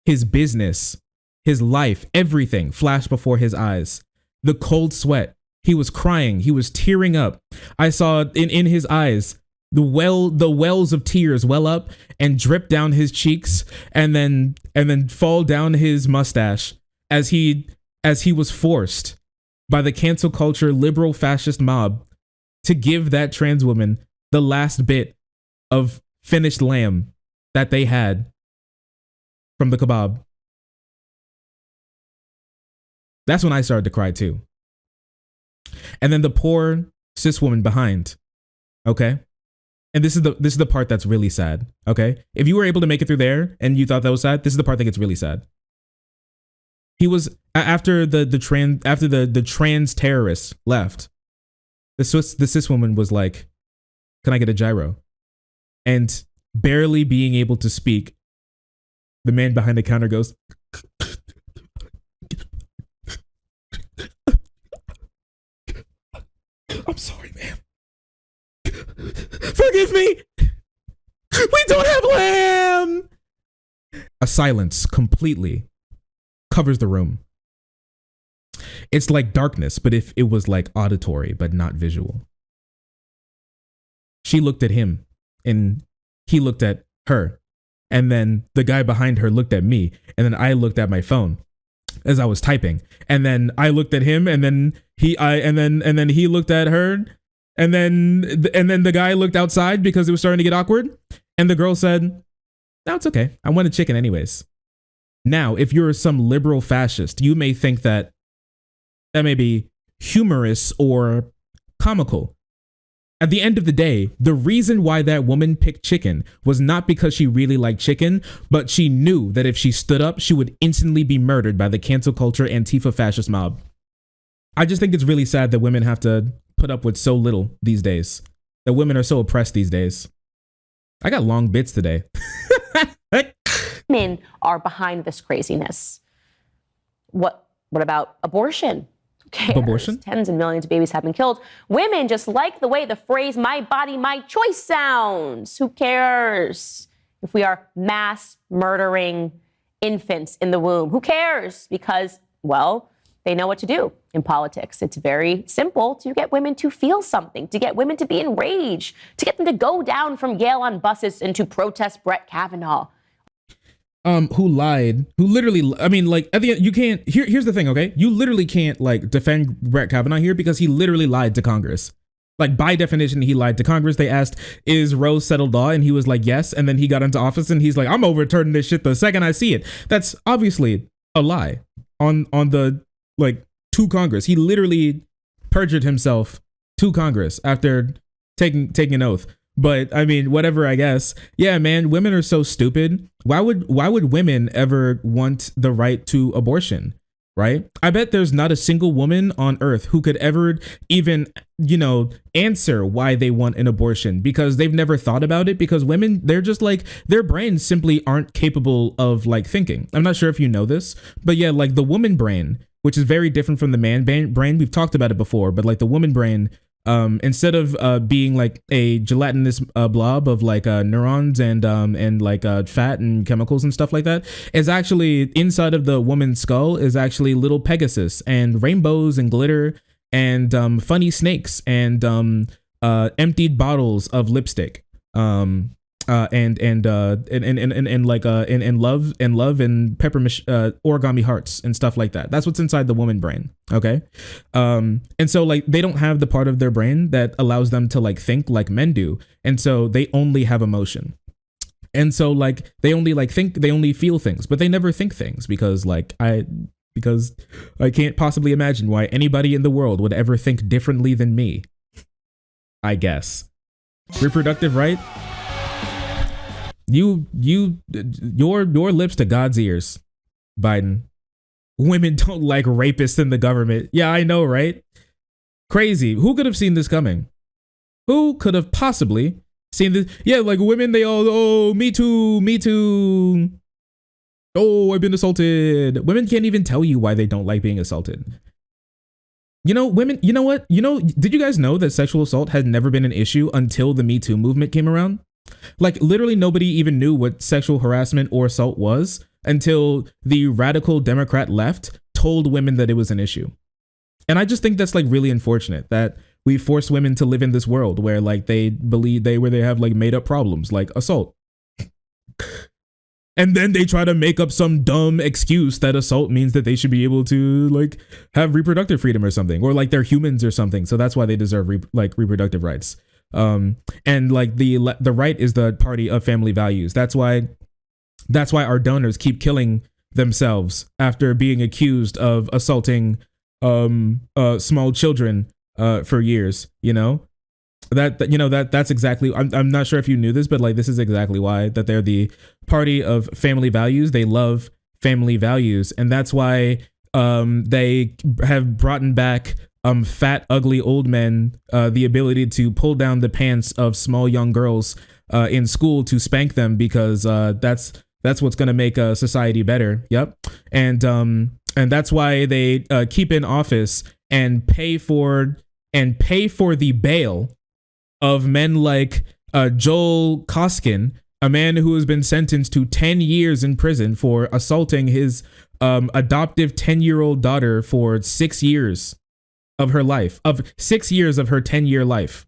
his business, his life, everything flashed before his eyes. The cold sweat He was crying. He was tearing up. I saw in his eyes the wells of tears well up and drip down his cheeks and then fall down his mustache as he was forced by the cancel culture liberal fascist mob to give that trans woman the last bit of finished lamb that they had from the kebab. That's when I started to cry too. And then the poor cis woman behind. Okay. And this is the part that's really sad. Okay. If you were able to make it through there and you thought that was sad, this is the part that gets really sad. He was after the trans terrorists left. The cis woman was like, "Can I get a gyro?" And barely being able to speak, the man behind the counter goes, "I'm sorry, ma'am. Forgive me. We don't have lamb." A silence completely covers the room. It's like darkness, but if it was like auditory, but not visual. She looked at him and he looked at her. And then the guy behind her looked at me. And then I looked at my phone as I was typing. And then I looked at him and then he looked at her. And then the guy looked outside because it was starting to get awkward. And the girl said, "No, it's okay. I want a chicken anyways." Now, if you're some liberal fascist, you may think that may be humorous or comical. At the end of the day, the reason why that woman picked chicken was not because she really liked chicken, but she knew that if she stood up, she would instantly be murdered by the cancel culture Antifa fascist mob. I just think it's really sad that women have to put up with so little these days. That women are so oppressed these days. I got long bits today. Men are behind this craziness. What about abortion? Who cares? Abortion? Tens and millions of babies have been killed. Women just like the way the phrase "my body, my choice" sounds. Who cares if we are mass murdering infants in the womb? Who cares? Because, well, they know what to do in politics. It's very simple to get women to feel something, to get women to be enraged, to get them to go down from Yale on buses and to protest Brett Kavanaugh. Who lied, who literally, I mean, like, at the end, you can't, here's the thing, okay? You literally can't, like, defend Brett Kavanaugh here because he literally lied to Congress. Like, by definition, he lied to Congress. They asked, "Is Roe settled law?" And he was like, "Yes." And then he got into office and he's like, "I'm overturning this shit the second I see it." That's obviously a lie on the, like, to Congress. He literally perjured himself to Congress after taking an oath. But I mean, whatever, I guess. Yeah, man, women are so stupid. Why would women ever want the right to abortion? Right? I bet there's not a single woman on earth who could ever even, answer why they want an abortion because they've never thought about it, because women, they're just like, their brains simply aren't capable of like thinking. I'm not sure if you know this, but yeah, like the woman brain, which is very different from the man brain. We've talked about it before, but like the woman brain, instead of being like a gelatinous blob of like neurons and like fat and chemicals and stuff like that, is actually inside of the woman's skull is actually little Pegasus and rainbows and glitter and funny snakes and emptied bottles of lipstick. And love and origami hearts and stuff like that. That's what's inside the woman brain. Okay. And so like they don't have the part of their brain that allows them to like think like men do. And so they only have emotion. And so like they only like think, they only feel things, but they never think things because I can't possibly imagine why anybody in the world would ever think differently than me. I guess. Reproductive right? Your lips to God's ears, Biden. Women don't like rapists in the government. Yeah, I know, right? Crazy. Who could have seen this coming? Who could have possibly seen this? Yeah, like women, they all, oh, me too. Oh, I've been assaulted. Women can't even tell you why they don't like being assaulted. Women, you know what? Did you guys know that sexual assault had never been an issue until the Me Too movement came around? Like literally nobody even knew what sexual harassment or assault was until the radical Democrat left told women that it was an issue. And I just think that's like really unfortunate that we force women to live in this world where like they believe where they have like made up problems like assault. And then they try to make up some dumb excuse that assault means that they should be able to like have reproductive freedom or something, or like they're humans or something. So that's why they deserve reproductive rights. And like the right is the party of family values. That's why our donors keep killing themselves after being accused of assaulting small children for years. That's exactly, I'm not sure if you knew this, but like this is exactly why that they're the party of family values. They love family values, and that's why they have brought back fat, ugly old men the ability to pull down the pants of small young girls in school to spank them, because that's what's going to make society better. Yep. And that's why they keep in office and pay for the bail of men like Joel Koskin, a man who has been sentenced to 10 years in prison for assaulting his adoptive 10-year-old daughter for 6 years of her life, of 6 years of her 10-year life.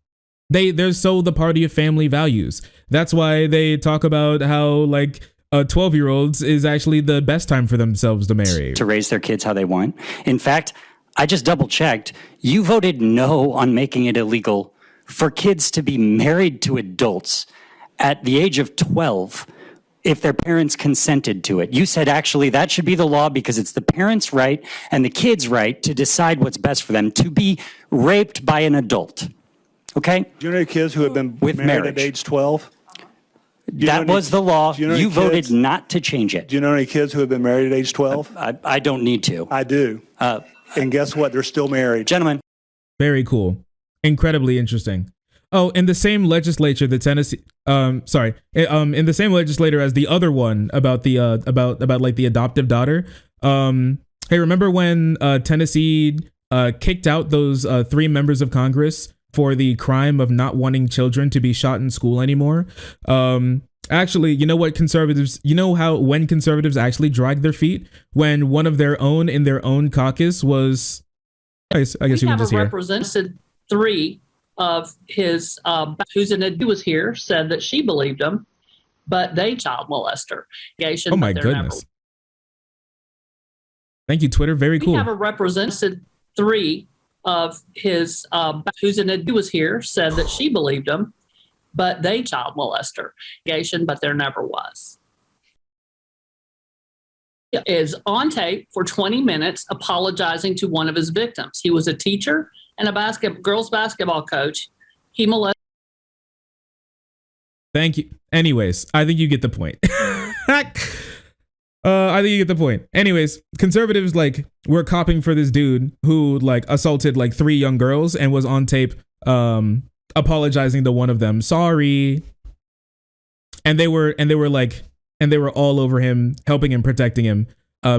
They're so the party of family values. That's why they talk about how like 12-year-olds is actually the best time for themselves to marry. To raise their kids how they want. In fact, I just double checked. You voted no on making it illegal for kids to be married to adults at the age of 12 if their parents consented to it. You said actually that should be the law because it's the parents' right and the kids' right to decide what's best for them, to be raped by an adult. Okay? Do you know any kids who have been With married marriage. at age 12? That was the law. do you know any You voted kids- not to change it. Do you know any kids who have been married at age 12? I don't need to. I do. And guess what? They're still married. Gentlemen. Very cool. Incredibly interesting. Oh, in the same legislature, the Tennessee, in the same legislature as the other one about the about like the adoptive daughter. Hey, remember when Tennessee kicked out those 3 members of Congress for the crime of not wanting children to be shot in school anymore? Actually, you know what conservatives, when conservatives actually dragged their feet? When one of their own in their own caucus was, I guess you can just hear. Represented 3 of his, who's he was here, said that she believed him, but they child molester. Oh my goodness. Thank you, Twitter. Very cool. We have a represented 3 of his, he was here, said that she believed him, but they child molester, but there never was. Is on tape for 20 minutes apologizing to one of his victims. He was a teacher and a girls basketball coach. He molested. Thank you. Anyways, I think you get the point. I think you get the point. Anyways, conservatives were copping for this dude who assaulted 3 young girls and was on tape apologizing to one of them. Sorry. And they were all over him, helping him, protecting him,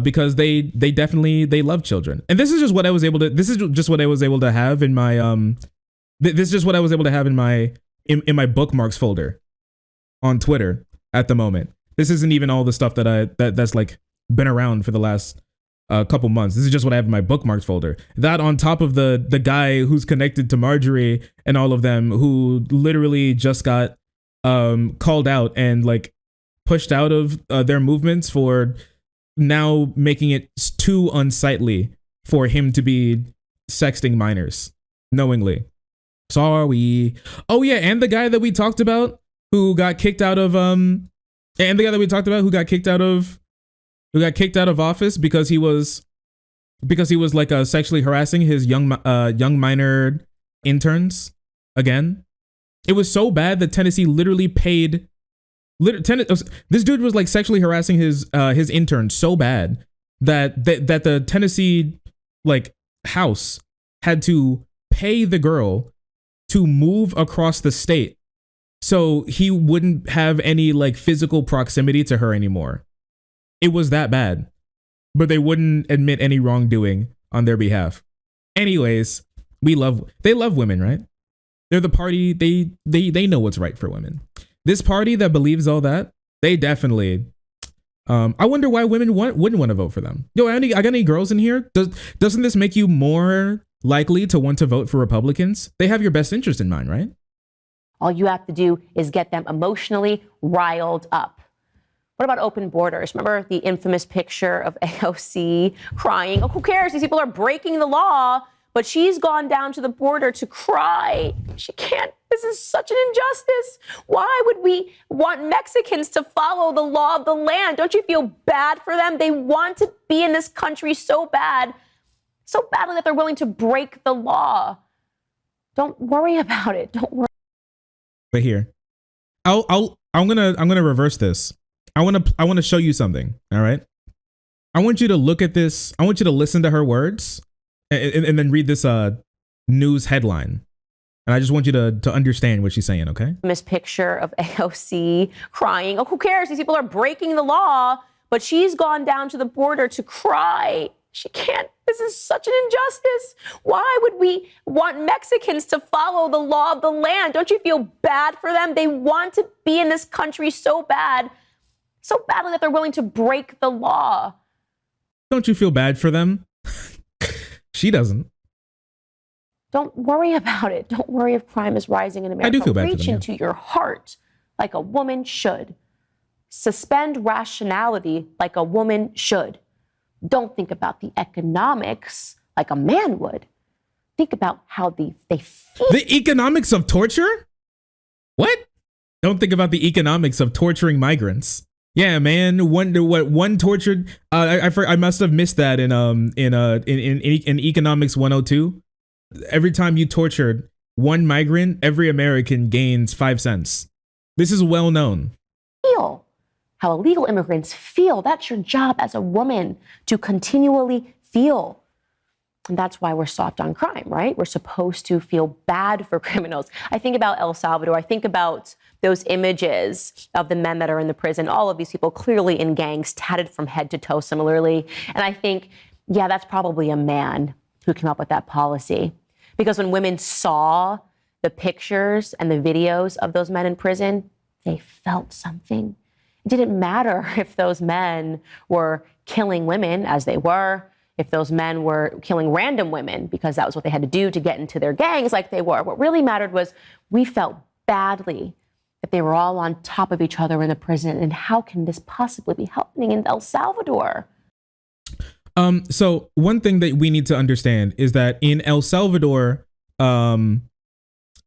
because they definitely love children. And this is just what I was able to have in my this is just what I was able to have in my bookmarks folder on Twitter at the moment. This isn't even all the stuff that's been around for the last couple months. This is just what I have in my bookmarks folder. That on top of the guy who's connected to Marjorie and all of them, who literally just got called out and pushed out of their movements for now making it too unsightly for him to be sexting minors knowingly. Sorry. Oh yeah, and the guy that we talked about who got kicked out of office because he was sexually harassing his young minor interns again. It was so bad that Tennessee literally paid. This dude was sexually harassing his intern so bad that the Tennessee house had to pay the girl to move across the state so he wouldn't have any physical proximity to her anymore. It was that bad, but they wouldn't admit any wrongdoing on their behalf. Anyways, they love women, right? They're the party. They know what's right for women. This party that believes all that, they definitely. I wonder why women wouldn't want to vote for them. Yo, I got any girls in here? Doesn't this make you more likely to want to vote for Republicans, they have your best interest in mind, right? All you have to do is get them emotionally riled up. What about open borders? Remember the infamous picture of AOC crying? Oh, who cares? These people are breaking the law, but she's gone down to the border to cry. She can't. This is such an injustice. Why would we want Mexicans to follow the law of the land? Don't you feel bad for them? They want to be in this country so badly that they're willing to break the law. Don't worry about it. Don't worry. Right here, I'm gonna reverse this. I want to show you something. All right. I want you to look at this. I want you to listen to her words and then read this news headline. And I just want you to understand what she's saying, okay? This picture of AOC crying. Oh, who cares? These people are breaking the law, but she's gone down to the border to cry. She can't. This is such an injustice. Why would we want Mexicans to follow the law of the land? Don't you feel bad for them? They want to be in this country so badly that they're willing to break the law. Don't you feel bad for them? She doesn't. Don't worry about it. Don't worry if crime is rising in America. I do feel bad for Reach them, yeah. into your heart like a woman should. Suspend rationality like a woman should. Don't think about the economics like a man would. Think about how they feel. The economics of torture? What? Don't think about the economics of torturing migrants. Yeah, man. One tortured? I must have missed that in economics 102. Every time you tortured one migrant, every American gains 5 cents. This is well known. Feel how illegal immigrants feel. That's your job as a woman, to continually feel. And that's why we're soft on crime, right? We're supposed to feel bad for criminals. I think about El Salvador. I think about those images of the men that are in the prison, all of these people clearly in gangs, tatted from head to toe similarly. And I think, yeah, that's probably a man who came up with that policy. Because when women saw the pictures and the videos of those men in prison, they felt something. It didn't matter if those men were killing women, as they were, if those men were killing random women, because that was what they had to do to get into their gangs like they were. What really mattered was we felt badly that they were all on top of each other in the prison. And how can this possibly be happening in El Salvador? So one thing that we need to understand is that in El Salvador, they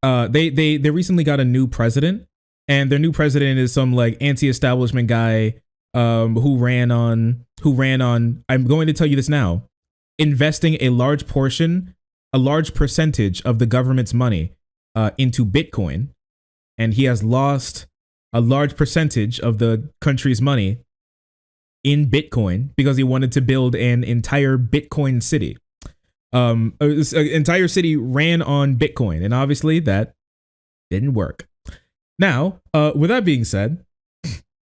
recently got a new president, and their new president is some like anti-establishment guy who ran on, I'm going to tell you this now, investing a large percentage of the government's money into Bitcoin. And he has lost a large percentage of the country's money in Bitcoin because he wanted to build an entire Bitcoin city. An entire city ran on Bitcoin, and obviously that didn't work. Now, with that being said,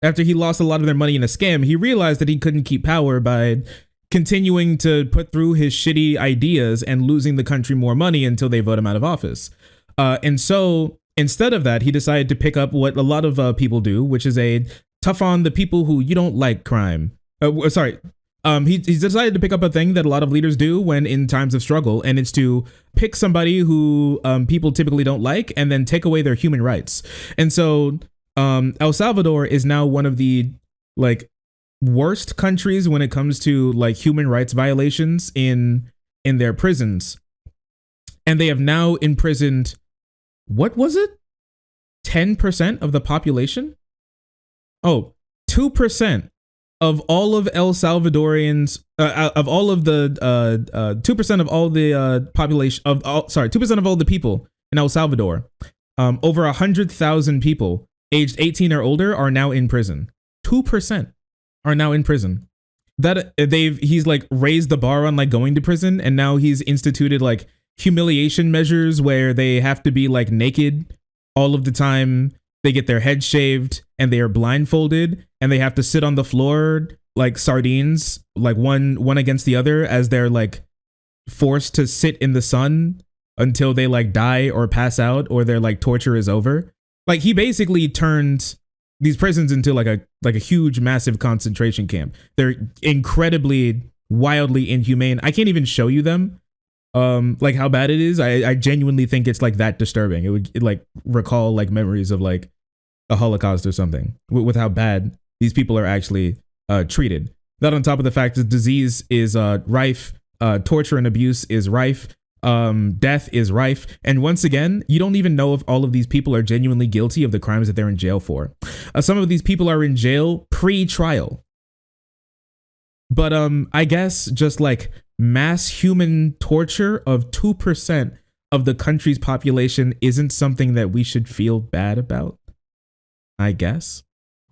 after he lost a lot of their money in a scam, he realized that he couldn't keep power by continuing to put through his shitty ideas and losing the country more money until they vote him out of office. And so instead of that, he decided to pick up what a lot of people do, which is a tough on the people who you don't like crime. He's decided to pick up a thing that a lot of leaders do when in times of struggle, and it's to pick somebody who people typically don't like and then take away their human rights. And so El Salvador is now one of the like worst countries when it comes to like human rights violations in their prisons. And they have now imprisoned, what was it? 10% of the population? Oh, 2% of all of El Salvadorians, of all of the 2% of all the population of all, 2% of all the people in El Salvador, over 100,000 people aged 18 or older are now in prison. 2% are now in prison. That he's like raised the bar on like going to prison, and now he's instituted like humiliation measures where they have to be like naked all of the time. They get their heads shaved and they are blindfolded, and they have to sit on the floor like sardines, like one against the other, as they're like forced to sit in the sun until they like die or pass out or their like torture is over. Like he basically turned these prisons into like a huge, massive concentration camp. They're incredibly, wildly inhumane. I can't even show you them like how bad it is. I genuinely think it's like that disturbing. It would like recall like memories of like a Holocaust or something with how bad these people are actually treated. Not on top of the fact that disease is rife, torture and abuse is rife, death is rife. And once again, you don't even know if all of these people are genuinely guilty of the crimes that they're in jail for. Some of these people are in jail pre-trial. But I guess just like mass human torture of 2% of the country's population isn't something that we should feel bad about, I guess.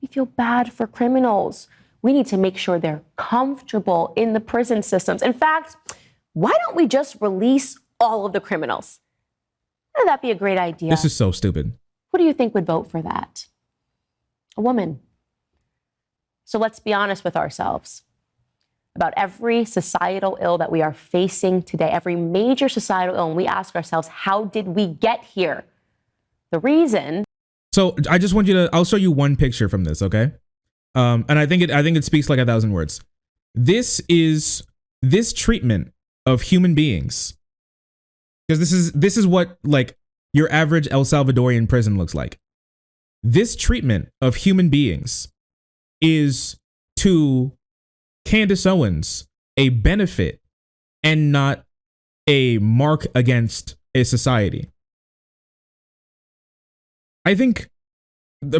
We feel bad for criminals. We need to make sure they're comfortable in the prison systems. In fact, why don't we just release all of the criminals? Wouldn't that be a great idea? This is so stupid. Who do you think would vote for that? A woman. So let's be honest with ourselves about every societal ill that we are facing today, every major societal ill, and we ask ourselves, how did we get here? The reason. So I just want you to, I'll show you one picture from this, okay? And I think it speaks like 1,000 words. This treatment of human beings, because this is what like your average El Salvadorian prison looks like. This treatment of human beings is to Candace Owens a benefit and not a mark against a society. I think,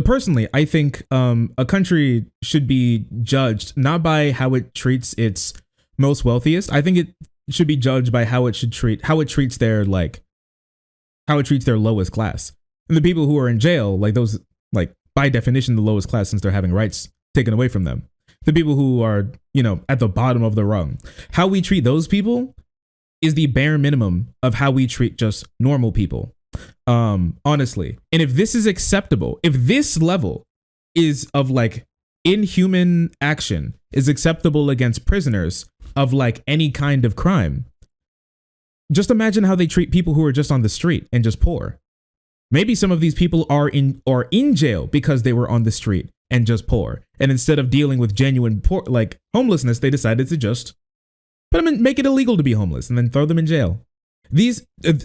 personally, I think a country should be judged not by how it treats its most wealthiest. I think it should be judged by how it treats their lowest class. And the people who are in jail, like those, like by definition, the lowest class, since they're having rights taken away from them. The people who are, you know, at the bottom of the rung. How we treat those people is the bare minimum of how we treat just normal people. Honestly. And if this is acceptable, if this level is of like inhuman action is acceptable against prisoners of like any kind of crime, just imagine how they treat people who are just on the street and just poor. Maybe some of these people are in jail because they were on the street and just poor. And instead of dealing with genuine poor, like homelessness, they decided to just put them in, make it illegal to be homeless and then throw them in jail.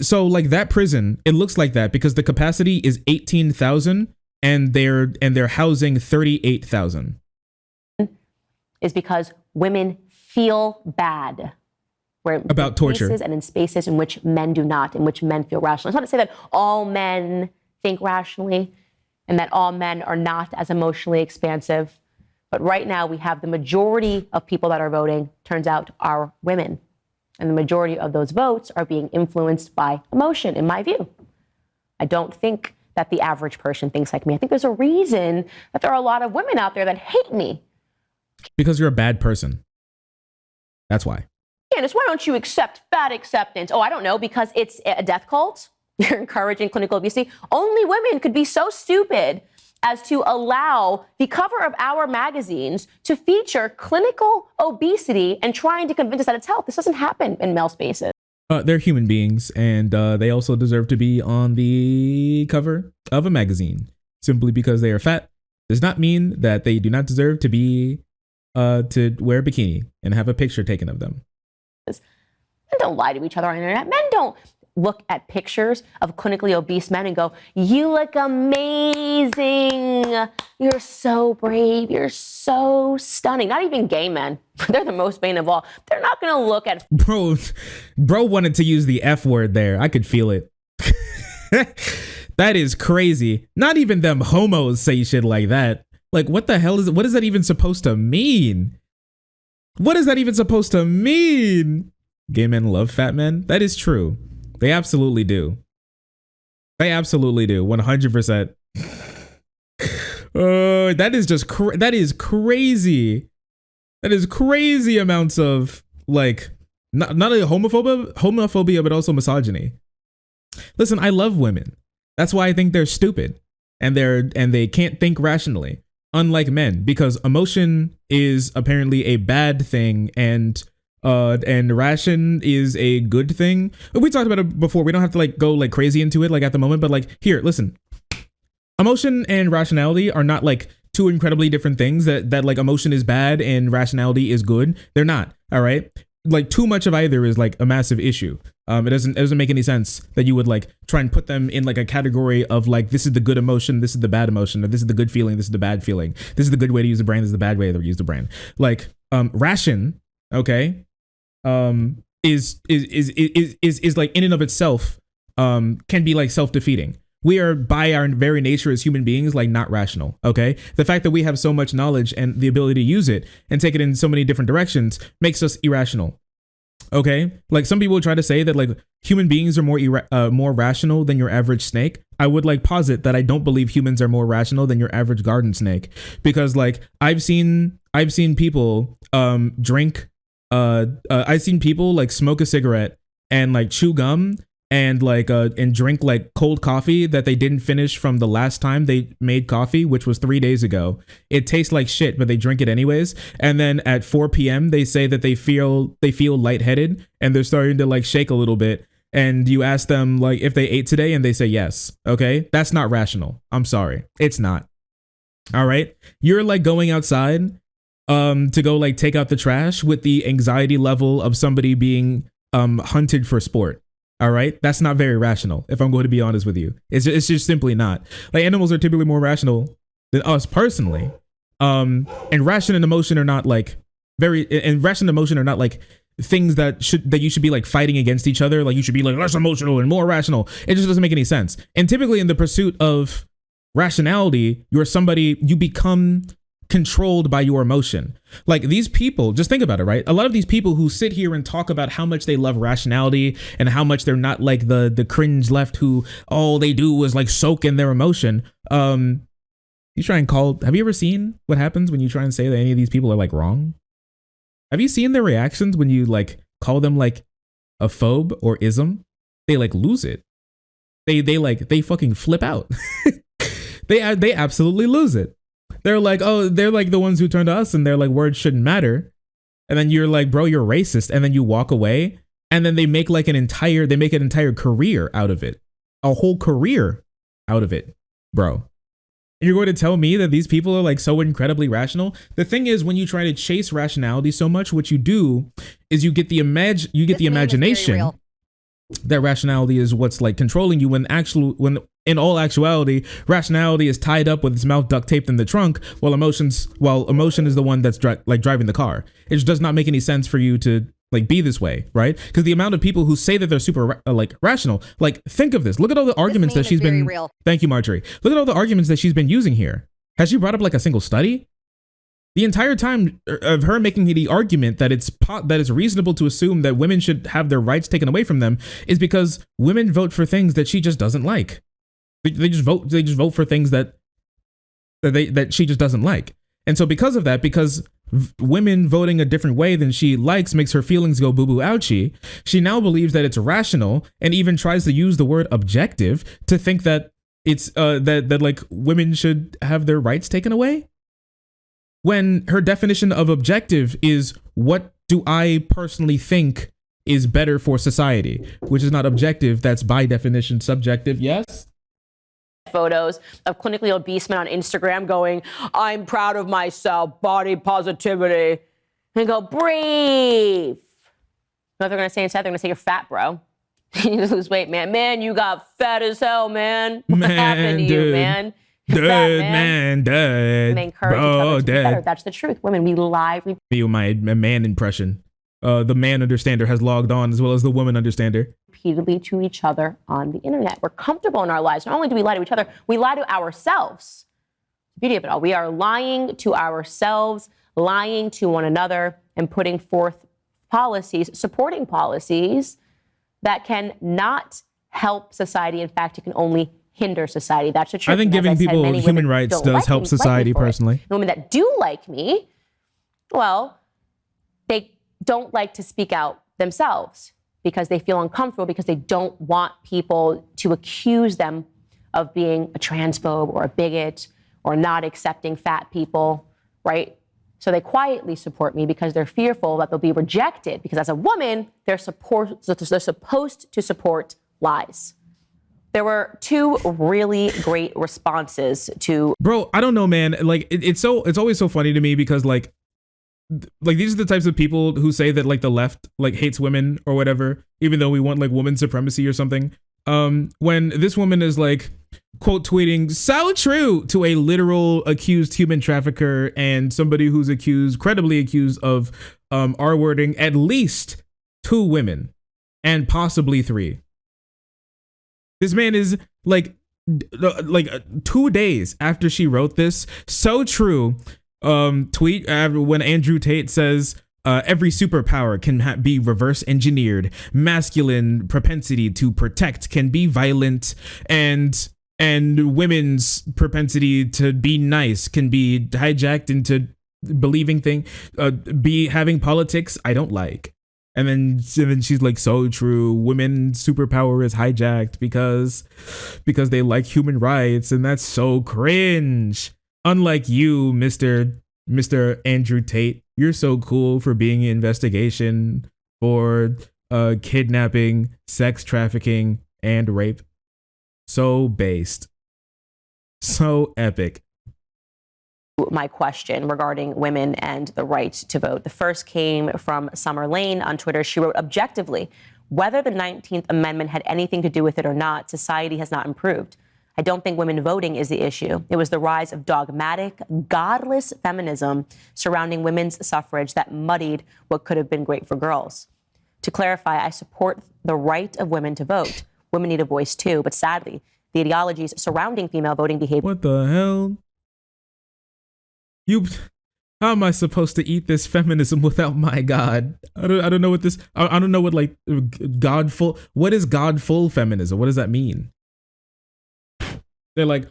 So like that prison, it looks like that because the capacity is 18,000 and they're housing 38,000. Is because women feel bad. About torture. And in spaces in which men do not, in which men feel rational. It's not to say that all men think rationally and that all men are not as emotionally expansive. But right now we have the majority of people that are voting, turns out, are women. And the majority of those votes are being influenced by emotion, in my view. I don't think that the average person thinks like me. I think there's a reason that there are a lot of women out there that hate me. Because you're a bad person. That's why. Candace, why don't you accept fat acceptance? Oh, I don't know, because it's a death cult. You're encouraging clinical obesity. Only women could be so stupid as to allow the cover of our magazines to feature clinical obesity and trying to convince us that it's health. This doesn't happen in male spaces. They're human beings, and they also deserve to be on the cover of a magazine. Simply because they are fat does not mean that they do not deserve to be to wear a bikini and have a picture taken of them. Men don't lie to each other on the internet. Men don't look at pictures of clinically obese men and go, you look amazing. You're so brave. You're so stunning. Not even gay men. They're the most vain of all. They're not going to look at. Bro wanted to use the F word there. I could feel it. That is crazy. Not even them homos say shit like that. Like, what the hell what is that even supposed to mean? What is that even supposed to mean? Gay men love fat men? That is true. They absolutely do. They absolutely do. 100%. That is just that is crazy. That is crazy amounts of like not only homophobia, but also misogyny. Listen, I love women. That's why I think they're stupid and they can't think rationally, unlike men, because emotion is apparently a bad thing and ration is a good thing. We talked about it before. We don't have to like go like crazy into it like at the moment, but like here, listen. Emotion and rationality are not like two incredibly different things that like emotion is bad and rationality is good. They're not. All right. like too much of either is like a massive issue. It doesn't make any sense that you would like try and put them in like a category of like, this is the good emotion, this is the bad emotion, or this is the good feeling, this is the bad feeling, this is the good way to use the brain, this is the bad way to use the brain. Like ration, okay, is like in and of itself can be like self-defeating. We are by our very nature as human beings like not rational, okay? The fact that we have so much knowledge and the ability to use it and take it in so many different directions makes us irrational, okay? Like some people try to say that like human beings are more rational than your average snake. I would like posit that I don't believe humans are more rational than your average garden snake, because like I've seen people drink I've seen people like smoke a cigarette and like chew gum and like and drink like cold coffee that they didn't finish from the last time they made coffee, which was 3 days ago. It tastes like shit, but they drink it anyways. And then at 4 p.m. they say that they feel lightheaded and they're starting to like shake a little bit. And you ask them like if they ate today and they say yes. Okay, that's not rational. I'm sorry, it's not. All right, you're like going outside to go like take out the trash with the anxiety level of somebody being hunted for sport. All right, that's not very rational, if I'm going to be honest with you. It's just simply not. Like animals are typically more rational than us personally. And ration and emotion are not like things that you should be like fighting against each other. Like you should be like less emotional and more rational. It just doesn't make any sense. And typically in the pursuit of rationality, you become controlled by your emotion. Like these people, just think about it, right? A lot of these people who sit here and talk about how much they love rationality and how much they're not like the cringe left who all they do is like soak in their emotion. Have you ever seen what happens when you try and say that any of these people are like wrong? Have you seen their reactions when you like call them like a phobe or ism? They like lose it. They fucking flip out. They absolutely lose it. They're like, oh, they're like the ones who turn to us and they're like, words shouldn't matter. And then you're like, bro, you're racist. And then you walk away and then they make an entire career out of it. A whole career out of it, bro. And you're going to tell me that these people are like so incredibly rational? The thing is, when you try to chase rationality so much, what you do is you get the imagination that rationality is what's like controlling you, when in all actuality, rationality is tied up with its mouth duct taped in the trunk, while emotion is the one that's driving the car. It just does not make any sense for you to like be this way, right? Because the amount of people who say that they're super rational, like think of this. Look at all the arguments that she's been. Real. Thank you, Marjorie. Look at all the arguments that she's been using here. Has she brought up like a single study? The entire time of her making the argument that it's reasonable to assume that women should have their rights taken away from them is because women vote for things that she just doesn't like. They just vote for things that she just doesn't like. And so because of that, because women voting a different way than she likes makes her feelings go boo-boo ouchie, she now believes that it's rational and even tries to use the word objective to think that it's that like women should have their rights taken away. When her definition of objective is, what do I personally think is better for society, which is not objective, that's by definition subjective. Yes. Photos of clinically obese men on Instagram going, I'm proud of myself, body positivity. And go, breathe. You know what they're going to say instead? They're going to say, you're fat, bro. You need to lose weight, man. Man, you got fat as hell, man. What happened to you, man? Dead, man, dead. And they encourage each other to be better. That's the truth. Women, we lie. My man impression. The man understander has logged on as well as the woman understander. Repeatedly to each other on the internet. We're comfortable in our lives. Not only do we lie to each other, we lie to ourselves. The beauty of it all. We are lying to ourselves, lying to one another, and putting forth policies, supporting policies that can not help society. In fact, it can only hinder society. That's the truth. I think giving people human rights does help society personally. Women that do like me, well, they don't like to speak out themselves because they feel uncomfortable, because they don't want people to accuse them of being a transphobe or a bigot or not accepting fat people, right? So they quietly support me because they're fearful that they'll be rejected, because as a woman, they're supposed to support lies. There were 2 really great responses to. Bro, I don't know, man. Like it's always so funny to me because like like these are the types of people who say that like the left like hates women or whatever, even though we want like woman supremacy or something. When this woman is like quote tweeting so true to a literal accused human trafficker and somebody who's credibly accused of R-wording at least 2 women and possibly 3. This man is like 2 days after she wrote this so true tweet when Andrew Tate says every superpower can be reverse engineered, masculine propensity to protect can be violent, and women's propensity to be nice can be hijacked into believing having politics I don't like. And then she's like, so true, women's superpower is hijacked because they like human rights, and that's so cringe. Unlike you, Mr. Andrew Tate, you're so cool for being an investigation for kidnapping, sex trafficking, and rape. So based. So epic. My question regarding women and the right to vote. The first came from Summer Lane on Twitter. She wrote, objectively, whether the 19th Amendment had anything to do with it or not, society has not improved. I don't think women voting is the issue. It was the rise of dogmatic, godless feminism surrounding women's suffrage that muddied what could have been great for girls. To clarify, I support the right of women to vote. Women need a voice too, but sadly, the ideologies surrounding female voting behavior. What the hell? How am I supposed to eat this feminism without my God? I don't know what this. I don't know what like godful. What is godful feminism? What does that mean? They're like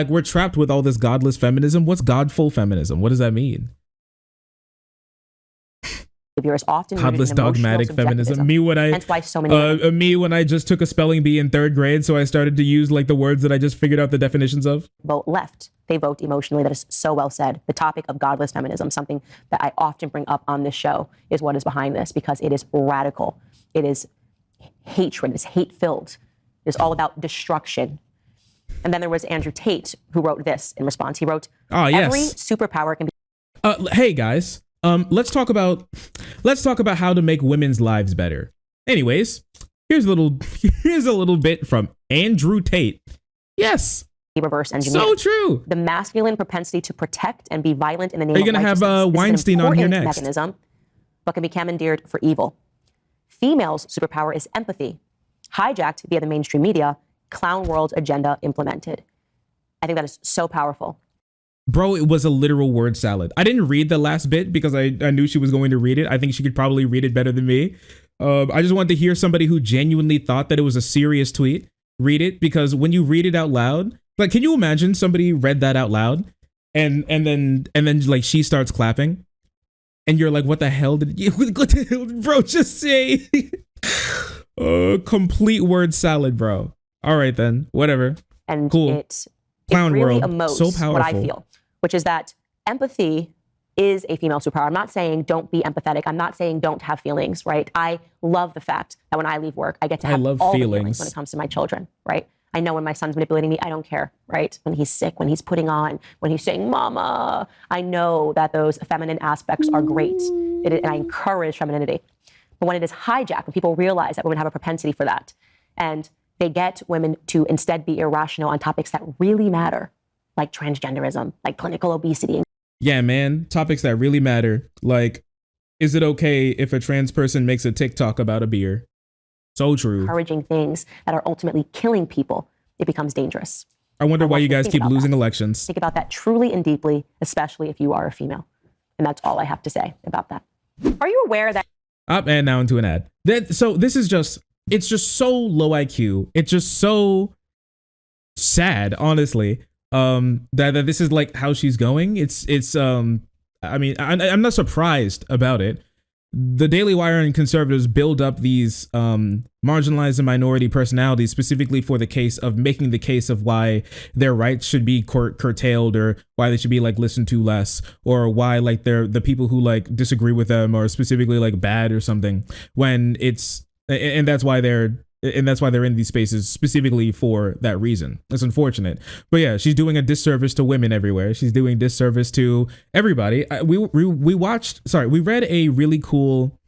we're trapped with all this godless feminism. What's godful feminism? What does that mean? Is often godless dogmatic feminism. Me when I just took a spelling bee in 3rd grade, so I started to use like the words that I just figured out the definitions of. Vote left. They vote emotionally. That is so well said. The topic of godless feminism, something that I often bring up on this show, is what is behind this, because it is radical. It is hatred. It's hate-filled. It's all about destruction. And then there was Andrew Tate, who wrote this in response. He wrote, every superpower can be... Hey, guys. Let's talk about how to make women's lives better. Anyways, here's a little bit from Andrew Tate. Yes. Reverse engineer. So true. The masculine propensity to protect and be violent in the name of righteousness. Are you gonna have Weinstein on here next? Mechanism, but can be commandeered for evil. Females' superpower is empathy, hijacked via the mainstream media, clown world agenda implemented. I think that is so powerful. Bro, it was a literal word salad. I didn't read the last bit because I knew she was going to read it. I think she could probably read it better than me. I just wanted to hear somebody who genuinely thought that it was a serious tweet read it, because when you read it out loud, like, can you imagine somebody read that out loud and then like she starts clapping and you're like, what the hell did bro, just say? Complete word salad, bro. All right then, whatever. And cool. It Clown really world, emotes so powerful. What I feel, which is that empathy is a female superpower. I'm not saying don't be empathetic. I'm not saying don't have feelings, right? I love the fact that when I leave work, I get to have all the feelings when it comes to my children, right? I know when my son's manipulating me, I don't care, right? When he's sick, when he's putting on, when he's saying mama, I know that those feminine aspects are great. And I encourage femininity. But when it is hijacked, when people realize that women have a propensity for that, and they get women to instead be irrational on topics that really matter, like transgenderism, like clinical obesity. Yeah, man, topics that really matter. Like, is it okay if a trans person makes a TikTok about a beer? So true. Encouraging things that are ultimately killing people, it becomes dangerous. I wonder why you guys keep losing elections. Think about that truly and deeply, especially if you are a female. And that's all I have to say about that. Are you aware that... And now into an ad. So this is just, it's just so low IQ. It's just so sad, honestly, that this is like how she's going. I mean, I'm not surprised about it. The Daily Wire and conservatives build up these marginalized and minority personalities specifically for the case of making the case of why their rights should be curtailed, or why they should be like listened to less, or why like the people who like disagree with them are specifically like bad or something, when it's, and that's why they're And that's why they're in these spaces specifically for that reason. It's unfortunate. But yeah, she's doing a disservice to women everywhere. She's doing disservice to everybody. We read a really cool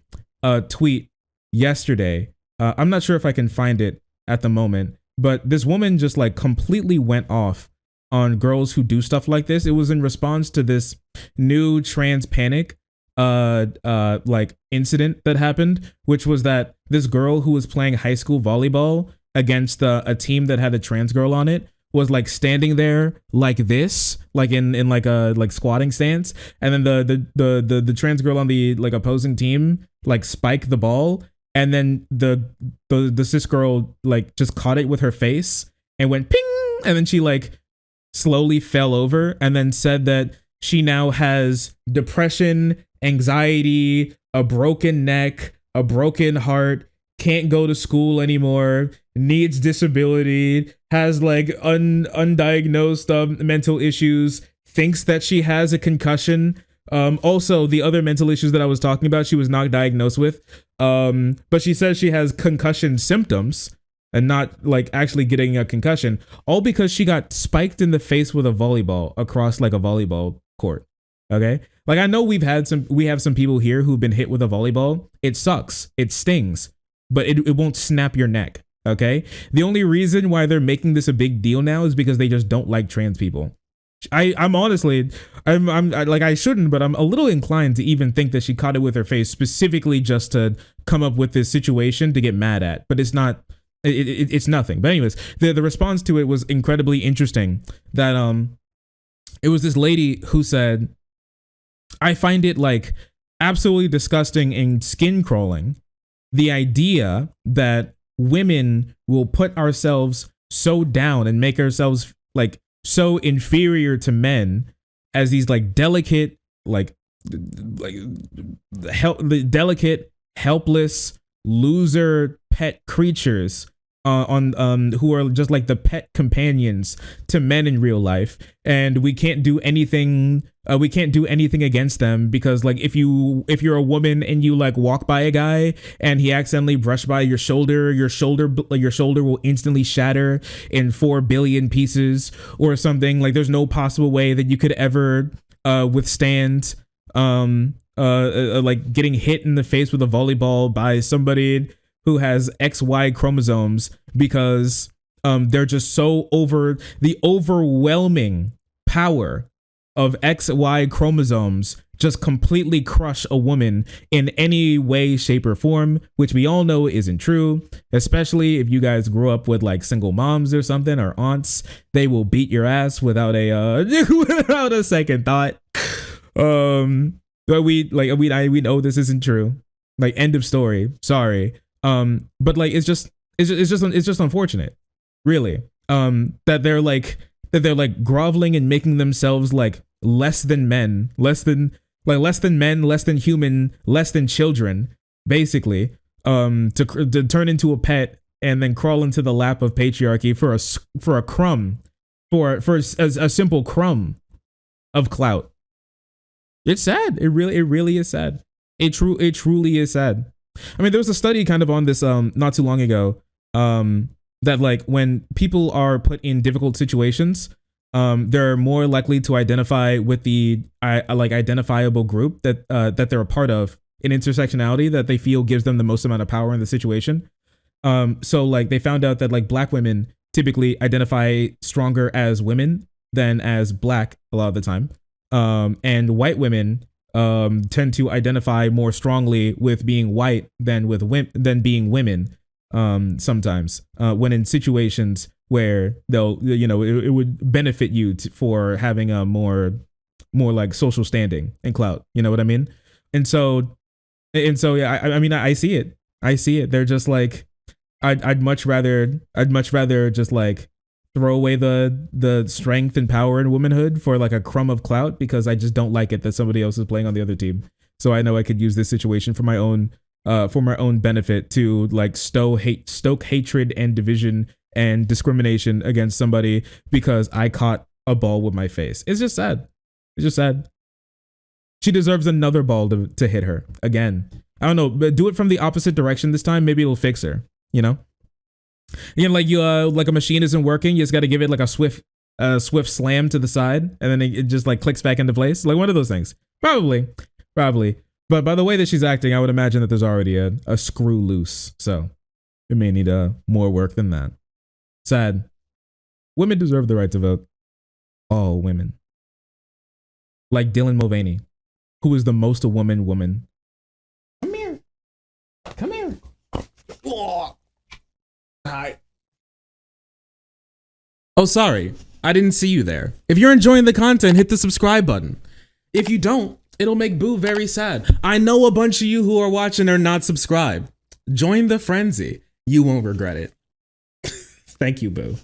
tweet yesterday. I'm not sure if I can find it at the moment, but this woman just like completely went off on girls who do stuff like this. It was in response to this new trans panic like incident that happened, which was that this girl who was playing high school volleyball against a team that had a trans girl on it was like standing there like this, like in like a like squatting stance, and then the trans girl on the like opposing team like spiked the ball, and then the cis girl like just caught it with her face and went ping, and then she like slowly fell over, and then said that she now has depression, anxiety, a broken neck, a broken heart, can't go to school anymore, needs disability, has like undiagnosed mental issues, thinks that she has a concussion. Also, the other mental issues that I was talking about, she was not diagnosed with. But she says she has concussion symptoms and not like actually getting a concussion, all because she got spiked in the face with a volleyball across like a volleyball court. Okay. Like I know we have some people here who've been hit with a volleyball. It sucks. It stings, but it won't snap your neck. Okay. The only reason why they're making this a big deal now is because they just don't like trans people. I'm honestly, I'm like, I shouldn't, but I'm a little inclined to even think that she caught it with her face specifically just to come up with this situation to get mad at, but it's not, it's nothing. But anyways, the response to it was incredibly interesting. That it was this lady who said, I find it like absolutely disgusting and skin crawling, the idea that women will put ourselves so down and make ourselves like so inferior to men as these like delicate, delicate, helpless, loser pet creatures who are just like the pet companions to men in real life, and we can't do anything. We can't do anything against them because like if you're a woman and you like walk by a guy and he accidentally brushed by your shoulder will instantly shatter in 4 billion pieces or something. Like there's no possible way that you could ever withstand like getting hit in the face with a volleyball by somebody who has XY chromosomes, because they're just so over the overwhelming power of XY chromosomes just completely crush a woman in any way, shape, or form, which we all know isn't true, especially if you guys grew up with like single moms or something, or aunts. They will beat your ass without a without a second thought. But we know this isn't true. Like, end of story. Sorry. But like it's just unfortunate, really. That they're like groveling and making themselves like less than men, less than human, less than children, basically, to turn into a pet and then crawl into the lap of patriarchy for a crumb, for a simple crumb of clout. It's sad. It really is sad. It truly is sad. I mean, there was a study kind of on this not too long ago, that like when people are put in difficult situations, they're more likely to identify with the like identifiable group that they're a part of in intersectionality that they feel gives them the most amount of power in the situation. So like they found out that like black women typically identify stronger as women than as black a lot of the time, and white women tend to identify more strongly with being white than being women sometimes, when in situations where they'll, it would benefit you for having a more like social standing and clout, you know what I mean? And so yeah, I mean, I see it. They're just like, I'd much rather just like throw away the strength and power in womanhood for like a crumb of clout, because I just don't like it that somebody else is playing on the other team. So I know I could use this situation for my own benefit to like stoke hatred and division and discrimination against somebody because I caught a ball with my face. It's just sad. She deserves another ball to hit her again. I don't know, but do it from the opposite direction this time. Maybe it'll fix her, you know? You know, like like a machine isn't working, you just got to give it like a swift slam to the side, and then it just like clicks back into place. Like one of those things. Probably. But by the way that she's acting, I would imagine that there's already a screw loose. So it may need more work than that. Sad. Women deserve the right to vote. All women. Like Dylan Mulvaney, who is the most a woman. Come here. Oh. Hi. Oh, sorry. I didn't see you there. If you're enjoying the content, hit the subscribe button. If you don't, it'll make Boo very sad. I know a bunch of you who are watching are not subscribed. Join the frenzy. You won't regret it. Thank you, Boo.